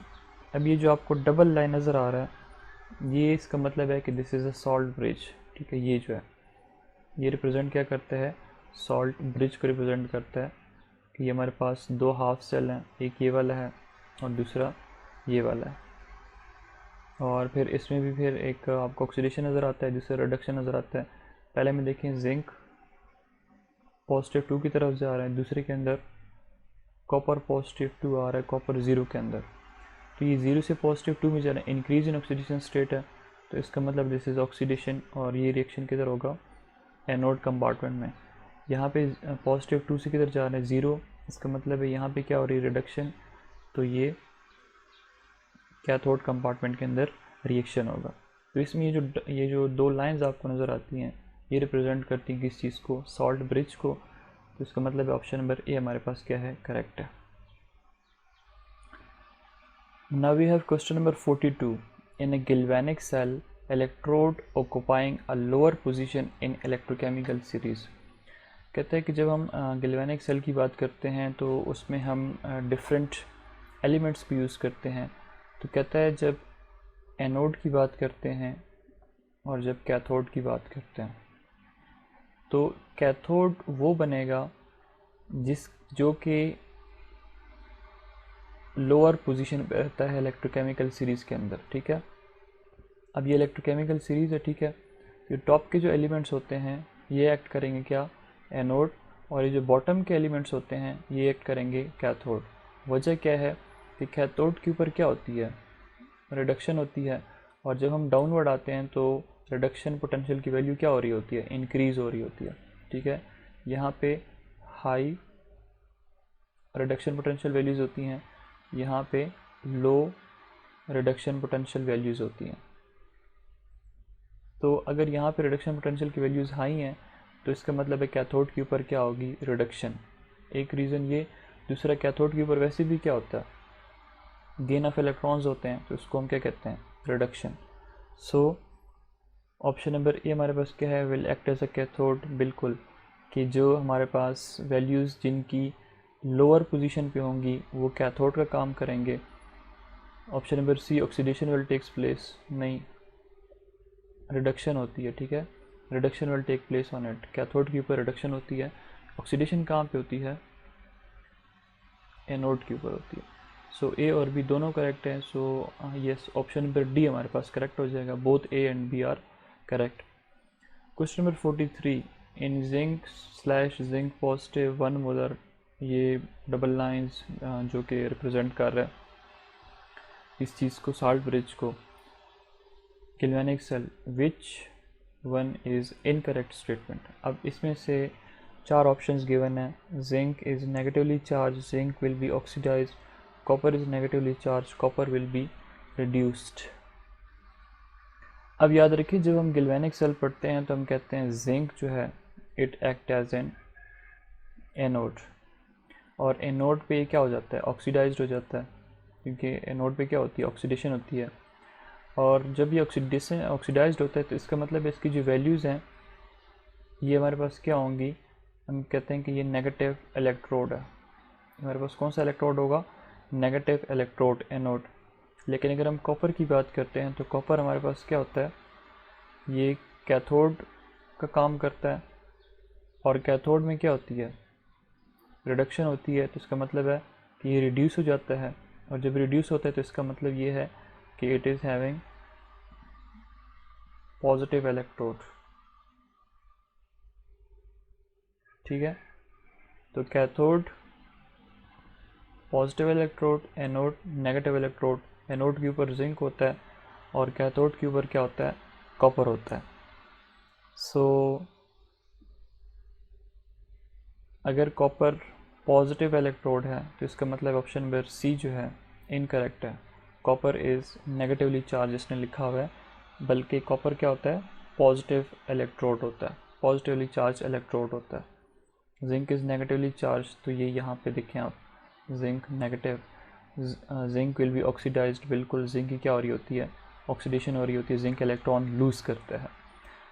अब ये जो आपको डबल लाइन नज़र आ रहा है ये इसका मतलब है कि this is a salt bridge. ठीक है, ये जो है ये रिप्रेजेंट क्या करता है, सॉल्ट ब्रिज को रिप्रेजेंट करता है कि ये हमारे पास 2 हाफ सेल हैं, एक ये वाला है और दूसरा ये वाला है, और फिर इसमें भी फिर एक आपको ऑक्सीडेशन नज़र आता है, दूसरा रिडक्शन नज़र आता है। पहले में देखें जिंक +2 की तरफ जा रहा है, दूसरे के अंदर कॉपर +2 आ रहा है, कॉपर 0 के अंदर, तो ये 0 से +2 में जा रहा है, इंक्रीज इन ऑक्सीडेशन स्टेट है, तो इसका मतलब दिस इज़ ऑक्सीडेशन, और ये रिएक्शन किधर होगा, एनोड कंपार्टमेंट में। यहाँ पे +2 से किधर जा रहा है, 0, इसका मतलब है यहाँ पे क्या हो रही है, रिडक्शन, तो ये कैथोड कंपार्टमेंट के अंदर रिएक्शन होगा। तो इसमें ये जो 2 लाइंस आपको नज़र आती हैं ये रिप्रेजेंट करती हैं किस चीज़ को, सॉल्ट ब्रिज को, तो इसका मतलब है ऑप्शन नंबर ए हमारे पास क्या है, करेक्ट है। Now we have question number 42, in a galvanic cell electrode occupying a lower position in electrochemical series. कहता है कि जब हम गिल्वेनिक सेल की बात करते हैं तो उसमें हम डिफरेंट एलिमेंट्स को यूज़ करते हैं। तो कहता है जब एनोड की बात करते हैं और जब कैथोड की बात करते हैं, तो कैथोड वो बनेगा जो कि लोअर पोजीशन पे रहता है इलेक्ट्रोकेमिकल सीरीज़ के अंदर। ठीक है, अब ये इलेक्ट्रोकेमिकल सीरीज़ है। ठीक है, ये टॉप के जो एलिमेंट्स होते हैं ये एक्ट करेंगे क्या, एनोड, और ये जो बॉटम के एलिमेंट्स होते हैं ये एक्ट करेंगे कैथोड। वजह क्या है कि कैथोड के ऊपर क्या होती है, रिडक्शन होती है, और जब हम डाउनवर्ड आते हैं तो रिडक्शन पोटेंशियल की वैल्यू क्या हो रही होती है, इंक्रीज़ हो रही होती है। ठीक है, यहाँ पे हाई रिडक्शन पोटेंशियल वैल्यूज़ होती हैं, यहाँ पे लो रिडक्शन पोटेंशियल वैल्यूज़ होती हैं। तो अगर यहाँ पे रिडक्शन पोटेंशियल की वैल्यूज़ हाई हैं तो इसका मतलब है कैथोड के ऊपर क्या होगी, रिडक्शन। एक रीज़न ये, दूसरा कैथोड के ऊपर वैसे भी क्या होता है, गेन ऑफ इलेक्ट्रॉन्स होते हैं, तो इसको हम क्या कहते हैं, reduction. So option number A हमारे पास क्या है, will act as a cathode. बिल्कुल, कि जो हमारे पास वैल्यूज़ जिनकी लोअर पोजीशन पे होंगी वो कैथोड का काम करेंगे, option number C oxidation will takes place, नहीं, रिडक्शन होती है, ठीक है, reduction will take place on it, cathode के ऊपर रिडक्शन होती है, ऑक्सीडेशन कहाँ पे होती है, एनोड के ऊपर होती है। सो ए और बी दोनों करेक्ट हैं, so yes option number D हमारे पास करेक्ट हो जाएगा, both A and B are correct. Question number 43, in zinc slash zinc positive 1 molar, ये डबल लाइंस जो कि रिप्रेजेंट कर रहा है इस चीज़ को, साल्ट ब्रिज को, galvanic cell, which one is incorrect statement. अब इसमें से 4 ऑप्शंस गिवन है, zinc is negatively charge, zinc will be oxidize, copper is negatively charge, copper will be reduced. अब याद रखिए जब हम गैल्वेनिक सेल पढ़ते हैं तो हम कहते हैं जिंक जो है it act as an anode, और एनोड पे क्या हो जाता है, ऑक्सीडाइज्ड हो जाता है, क्योंकि एनोड पे क्या होती है, ऑक्सीडेशन होती है, और जब ये ऑक्सीडाइज्ड होता है तो इसका मतलब इसकी जो वैल्यूज़ हैं ये हमारे पास क्या होंगी, हम कहते हैं कि ये नेगेटिव इलेक्ट्रोड है, हमारे पास कौन सा इलेक्ट्रोड होगा, नेगेटिव इलेक्ट्रोड एनोड। लेकिन अगर हम कॉपर की बात करते हैं तो कॉपर हमारे पास क्या होता है, ये कैथोड का काम करता है, और कैथोड में क्या होती है, रिडक्शन होती है, तो इसका मतलब है कि ये रिड्यूस हो जाता है, और जब रिड्यूस होता है तो इसका मतलब ये है कि it is having positive electrode, ठीक है। तो cathode positive electrode, anode negative electrode, anode के ऊपर जिंक होता है और कैथोड के ऊपर क्या होता है, कॉपर होता है। सो अगर कॉपर पॉजिटिव इलेक्ट्रोड है तो इसका मतलब ऑप्शन नंबर सी जो है इनकरेक्ट है, कॉपर इज़ नेगेटिवली चार्ज इसने लिखा हुआ है, बल्कि कॉपर क्या होता है, पॉजिटिव इलेक्ट्रोड होता है, पॉजिटिवली चार्ज इलेक्ट्रोड होता है। जिंक इज़ नेगेटिवली चार्ज, तो ये यहाँ पे देखें आप, zinc negative, zinc will be oxidized, बिल्कुल जिंक की क्या हो रही होती है, ऑक्सीडेशन हो रही होती है, जिंक इलेक्ट्रॉन लूज करता है।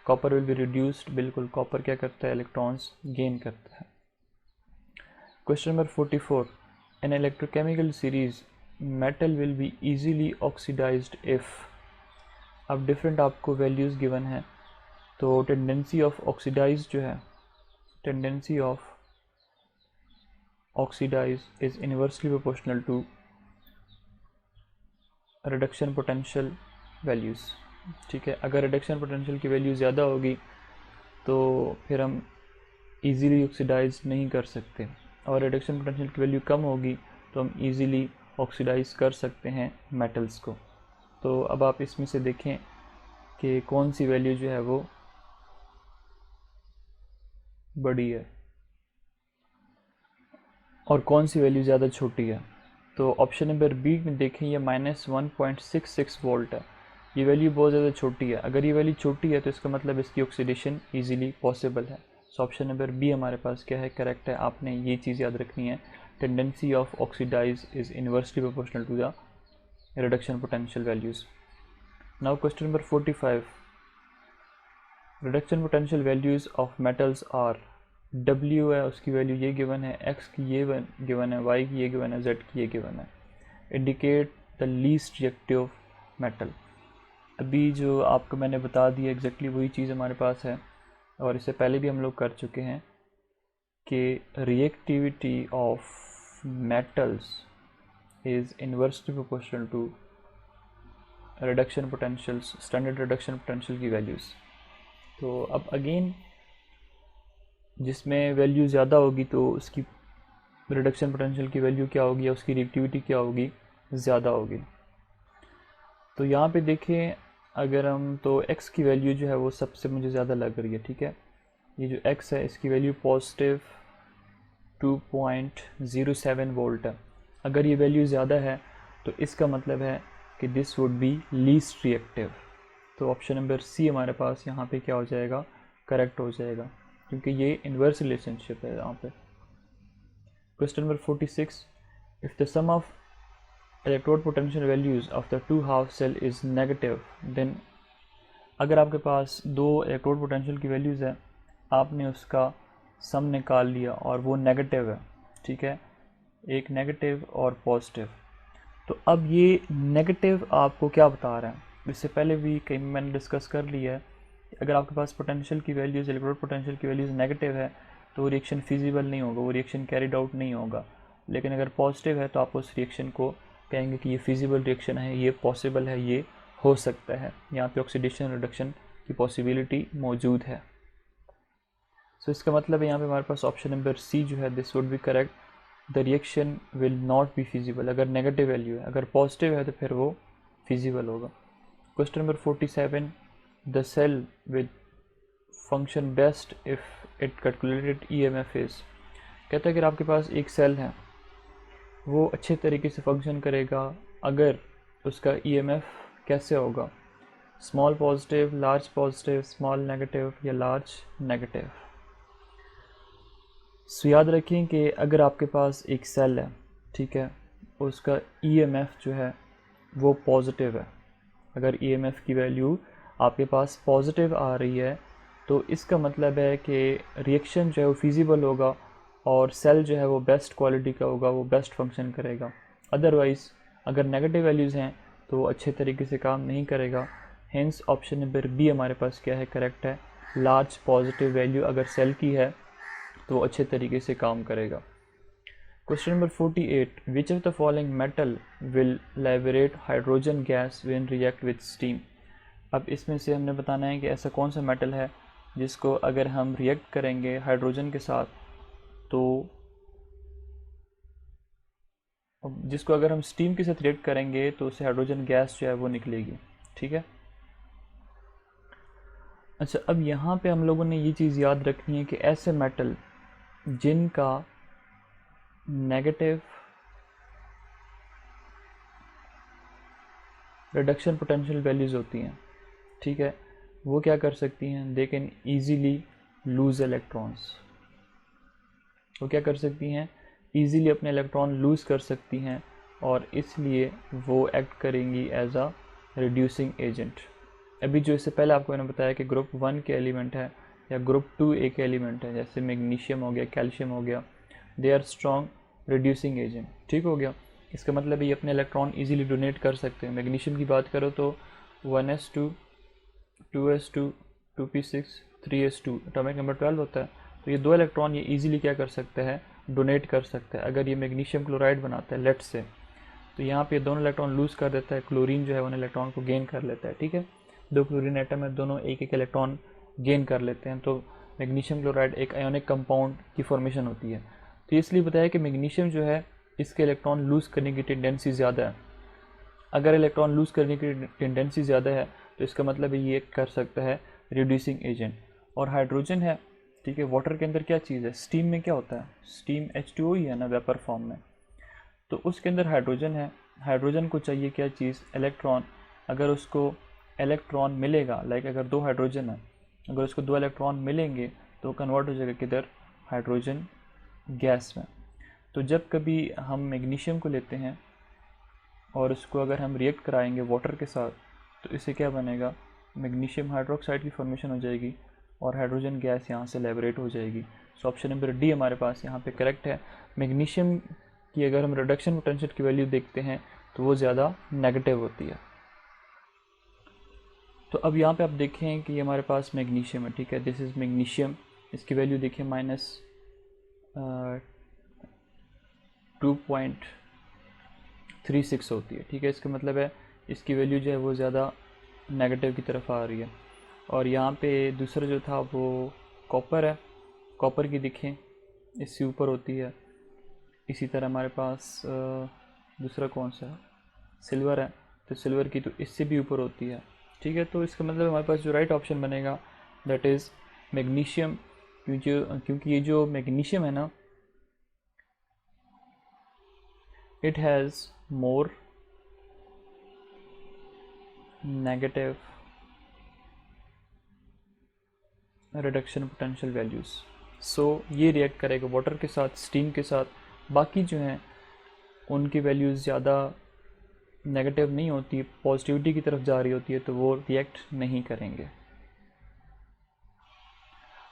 कॉपर विल बी रिड्यूस्ड, बिल्कुल कॉपर क्या करता है, इलेक्ट्रॉन्स गेन करता है। Question number 44, in electrochemical series metal will be easily oxidized if, अब डिफरेंट आपको वैल्यूज़ गिवन है, तो टेंडेंसी ऑफ ऑक्सीडाइज जो है, tendency of oxidize is inversely proportional to reduction potential values, ठीक है। अगर रिडक्शन पोटेंशियल की वैल्यू ज़्यादा होगी तो फिर हम इजीली ऑक्सीडाइज नहीं कर सकते, और रिडक्शन पोटेंशियल की वैल्यू कम होगी तो हम इजीली ऑक्सीडाइज कर सकते हैं मेटल्स को। तो अब आप इसमें से देखें कि कौन सी वैल्यू जो है वो बड़ी है और कौन सी वैल्यू ज़्यादा छोटी है। तो ऑप्शन नंबर बी में देखें, ये -1.66 वोल्ट है, ये वैल्यू बहुत ज़्यादा छोटी है। अगर ये वैल्यू छोटी है तो इसका मतलब इसकी ऑक्सीडेशन इजीली पॉसिबल है। सो ऑप्शन नंबर बी हमारे पास क्या है, करेक्ट है। आपने ये चीज़ याद रखनी है, tendency of oxidize is inversely proportional to the reduction potential values. Now question number 45, reduction potential values of metals are, W है उसकी वैल्यू ये गिवन है, X की ये गिवन है, Y की ये गिवन है, Z की ये गिवन है। Indicate the least reactive metal, अभी जो आपको मैंने बता दिया एग्जैक्टली वही चीज़ हमारे पास है, और इससे पहले भी हम लोग कर चुके हैं कि reactivity of metals is inversely proportional to reduction potentials, standard reduction potential की वैल्यूज़। तो अब अगेन जिसमें वैल्यू ज़्यादा होगी तो उसकी रिडक्शन पोटेंशियल की वैल्यू क्या होगी या उसकी रिएक्टिविटी क्या होगी, ज़्यादा होगी। तो यहाँ पे देखें अगर हम, तो x की वैल्यू जो है वो सबसे मुझे ज़्यादा लग रही है, ठीक है। ये जो x है इसकी वैल्यू पॉजिटिव 2.07 वोल्ट है। अगर ये वैल्यू ज़्यादा है तो इसका मतलब है कि this would B least reactive. तो ऑप्शन नंबर सी हमारे पास यहाँ पे क्या हो जाएगा, करेक्ट हो जाएगा, क्योंकि ये इन्वर्स रिलेशनशिप है यहाँ पे। Question number 46, if the sum of electrode potential values of the two half cell is negative then, अगर आपके पास दो इलेक्ट्रोड पोटेंशियल की वैल्यूज़ है, आपने उसका सम निकाल लिया और वो नेगेटिव है, ठीक है, एक नेगेटिव और पॉजिटिव, तो अब ये नेगेटिव आपको क्या बता रहा है, इससे पहले भी कहीं मैंने डिस्कस कर लिया है, अगर आपके पास पोटेंशियल की वैल्यूज़, इलेक्ट्रोड पोटेंशियल की वैल्यूज़ नेगेटिव है तो वो रिएक्शन फिजिबल नहीं होगा, वो रिएक्शन कैरिड आउट नहीं होगा। लेकिन अगर पॉजिटिव है तो आप उस रिएक्शन को कहेंगे कि ये फिजिबल रिएक्शन है, ये पॉसिबल है, ये हो सकता है, यहाँ पे ऑक्सीडेशन रिडक्शन की पॉसिबिलिटी मौजूद है। सो इसका मतलब है यहाँ पे हमारे पास ऑप्शन नंबर सी जो है this would be correct, the reaction will not be feasible. अगर नेगेटिव वैल्यू है, अगर पॉजिटिव है तो फिर वो फिजिबल होगा। Question number 47, the cell with function best if it calculated EMF is. कहता है कि आपके पास एक सेल है, वो अच्छे तरीके से फंक्शन करेगा अगर उसका EMF कैसे होगा, small positive, large positive, small negative या लार्ज नेगेटिव। सो याद रखें कि अगर आपके पास एक सेल है, ठीक है, उसका EMF जो है वो पॉजिटिव है, अगर EMF की वैल्यू आपके पास पॉजिटिव आ रही है तो इसका मतलब है कि रिएक्शन जो है वो फिजिबल होगा और सेल जो है वो बेस्ट क्वालिटी का होगा, वो बेस्ट फंक्शन करेगा। अदरवाइज़ अगर नेगेटिव वैल्यूज़ हैं तो वो अच्छे तरीके से काम नहीं करेगा। हेंस ऑप्शन नंबर बी हमारे पास क्या है, करेक्ट है। लार्ज पॉजिटिव वैल्यू अगर सेल की है तो वो अच्छे तरीके से काम करेगा। Question number 48, which of the following metal will liberate hydrogen gas when react with steam. अब इसमें से हमने बताना है कि ऐसा कौन सा मेटल है जिसको अगर हम रिएक्ट करेंगे हाइड्रोजन के साथ तो जिसको अगर हम स्टीम के साथ रिएक्ट करेंगे तो उससे हाइड्रोजन गैस जो है वो निकलेगी, ठीक है। अच्छा, अब यहाँ पे हम लोगों ने ये चीज़ याद रखनी है कि ऐसे मेटल जिनका नेगेटिव रिडक्शन पोटेंशियल वैल्यूज़ होती हैं, ठीक है, वो क्या कर सकती हैं, they can easily lose electrons. वो क्या कर सकती हैं, ईजीली अपने इलेक्ट्रॉन लूज़ कर सकती हैं और इसलिए वो एक्ट करेंगी एज अ रिड्यूसिंग एजेंट। अभी जो इससे पहले आपको मैंने बताया कि ग्रुप 1 के एलिमेंट है या ग्रुप 2A के एलिमेंट है, जैसे मैग्नीशियम हो गया, कैल्शियम हो गया, they are strong reducing agent, ठीक हो गया। इसका मतलब ये अपने इलेक्ट्रॉन इजीली डोनेट कर सकते हैं। मैग्नीशियम की बात करो तो 1s2 2s2 2p6 3s2 atomic number 12 होता है, तो ये 2 इलेक्ट्रॉन ये इजीली क्या कर सकते हैं, डोनेट कर सकते हैं। अगर ये मैग्नीशियम क्लोराइड बनाता है लेट से, तो यहाँ पे दोनों इलेक्ट्रॉन लूज़ कर देता है, क्लोरीन जो है उन इलेक्ट्रॉन को गेन कर लेता है, ठीक है। 2 क्लोरीन एटम है, दोनों एक एक इलेक्ट्रॉन गेन कर लेते हैं, तो मैग्नीशियम क्लोराइड एक आयोनिक कंपाउंड की फॉर्मेशन होती है। तो इसलिए बताया कि मैग्नीशियम जो है इसके इलेक्ट्रॉन लूज़ करने की टेंडेंसी ज़्यादा है। अगर इलेक्ट्रॉन लूज़ करने की टेंडेंसी ज़्यादा है तो इसका मतलब ये कर सकता है रिड्यूसिंग एजेंट। और हाइड्रोजन है, ठीक है, वाटर के अंदर क्या चीज़ है, स्टीम में क्या होता है, स्टीम H2O ही है ना वेपर फॉर्म में, तो उसके अंदर हाइड्रोजन है। हाइड्रोजन को चाहिए क्या चीज़, इलेक्ट्रॉन। अगर उसको इलेक्ट्रॉन मिलेगा, लाइक अगर 2 हाइड्रोजन है, अगर उसको 2 इलेक्ट्रॉन मिलेंगे तो कन्वर्ट हो जाएगा किधर, हाइड्रोजन गैस में। तो जब कभी हम मैग्नीशियम को लेते हैं और उसको अगर हम रिएक्ट कराएंगे वाटर के साथ तो इससे क्या बनेगा, मैग्नीशियम हाइड्रोक्साइड की फॉर्मेशन हो जाएगी और हाइड्रोजन गैस यहाँ से लिबरेट हो जाएगी। सो ऑप्शन नंबर डी हमारे पास यहाँ पे करेक्ट है। मैग्नीशियम की अगर हम रिडक्शन पोटेंशियल की वैल्यू देखते हैं तो वो ज़्यादा नेगेटिव होती है। तो अब यहाँ पे आप देखें कि हमारे पास मैग्नीशियम है, ठीक है, दिस इज़ मैग्नीशियम, इसकी वैल्यू देखिए -2.36 होती है, ठीक है। इसका मतलब है इसकी वैल्यू जो है वो ज़्यादा नेगेटिव की तरफ आ रही है। और यहाँ पे दूसरा जो था वो कॉपर है, कॉपर की देखें इससे ऊपर होती है। इसी तरह हमारे पास दूसरा कौन सा है, सिल्वर है, तो सिल्वर की तो इससे भी ऊपर होती है, ठीक है। तो इसका मतलब हमारे पास जो राइट ऑप्शन बनेगा दैट इज़ मैग्नीशियम, क्योंकि ये जो मैग्नीशियम है ना, it has more negative reduction potential values। सो ये रिएक्ट करेगा वाटर के साथ, स्टीम के साथ। बाकी जो हैं उनकी वैल्यूज़ ज़्यादा नेगेटिव नहीं होती, पॉजिटिविटी की तरफ जा रही होती है, तो वो रिएक्ट नहीं करेंगे।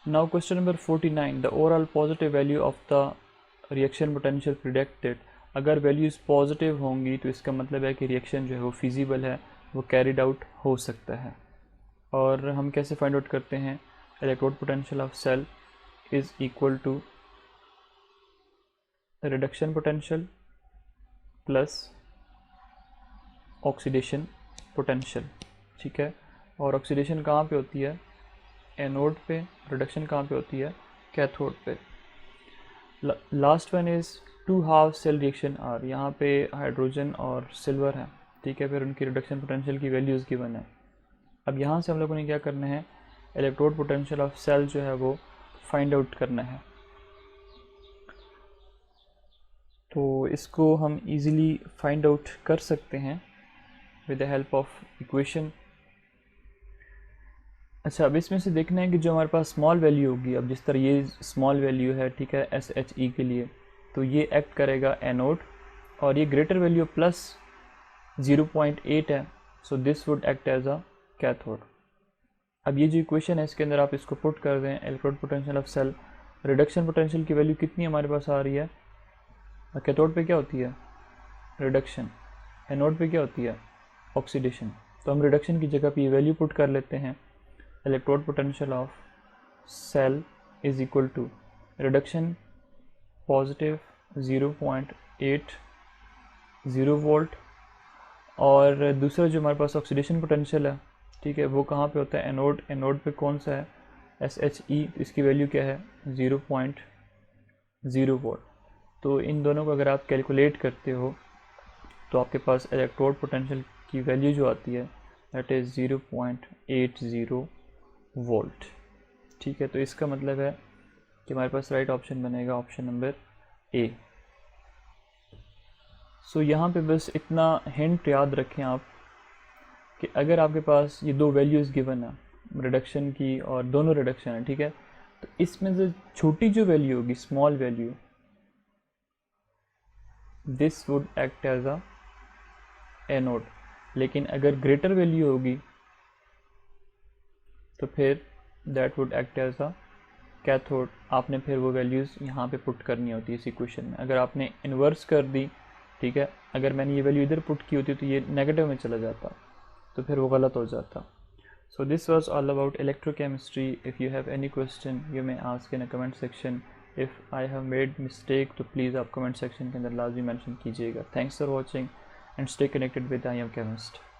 Now question number 49, the overall positive value of the reaction potential predicted अगर वैल्यूज़ पॉजिटिव होंगी तो इसका मतलब है कि रिएक्शन जो है वो फिजिबल है, वो कैरिड आउट हो सकता है। और हम कैसे फाइंड आउट करते हैं? Electrode potential of cell is equal to reduction potential plus oxidation potential, ठीक है। और ऑक्सीडेशन कहाँ पे होती है? एनोड पे। रिडक्शन कहाँ पे होती है? कैथोड पे। Last one is two half cell reaction are, यहाँ पे हाइड्रोजन और सिल्वर है, ठीक है। फिर उनकी रिडक्शन पोटेंशियल की वैल्यूज़ गिवन है। अब यहाँ से हम लोगों ने क्या करना है? इलेक्ट्रोड पोटेंशियल ऑफ सेल जो है वो फाइंड आउट करना है। तो इसको हम इजीली फाइंड आउट कर सकते हैं with the help of equation. अच्छा, अब इसमें से देखना है कि जो हमारे पास स्मॉल वैल्यू होगी, अब जिस तरह ये स्मॉल वैल्यू है, ठीक है, SHE के लिए, तो ये एक्ट करेगा एनोड, और ये ग्रेटर वैल्यू प्लस 0.8 है, so this would act as a cathode. अब ये जो इक्वेशन है इसके अंदर आप इसको पुट कर दें, electrode potential of cell, reduction potential की वैल्यू कितनी हमारे पास आ रही है? कैथोड पे क्या होती है? रिडक्शन। एनोड पे क्या होती है? ऑक्सीडेशन। तो हम रिडक्शन की जगह पे ये वैल्यू पुट कर लेते हैं, electrode potential of cell is equal to reduction positive 0.80 volt, और दूसरा जो हमारे पास ऑक्सीडेशन पोटेंशियल है, ठीक है, वो कहाँ पे होता है? एनोड। एनोड पे कौन सा है? SHE, इसकी वैल्यू क्या है? 0.0 वोल्ट। तो इन दोनों को अगर आप कैलकुलेट करते हो तो आपके पास इलेक्ट्रोड पोटेंशियल की वैल्यू जो आती है दैट इज़ 0.80 वोल्ट, ठीक है। तो इसका मतलब है कि हमारे पास राइट ऑप्शन बनेगा ऑप्शन नंबर A। सो यहाँ पे बस इतना हिंट याद रखें आप कि अगर आपके पास ये दो वैल्यूज़ गिवन है, रिडक्शन की और दोनों रिडक्शन है, ठीक है, तो इसमें से छोटी जो वैल्यू होगी, small value, this would act as a anode. लेकिन अगर ग्रेटर वैल्यू होगी तो फिर that would act as a cathode. आपने फिर वो वैल्यूज़ यहाँ पे पुट करनी होती है इस इक्वेशन में। अगर आपने इन्वर्स कर दी, ठीक है, अगर मैंने ये वैल्यू इधर पुट की होती तो ये नेगेटिव में चला जाता, तो फिर वो गलत हो जाता। So this was all about electrochemistry. If you have any question, you may ask in a comment section. If I have made mistake, तो please आप comment section के अंदर लाजमी mention कीजिएगा. Thanks for watching and stay connected with I M Chemist.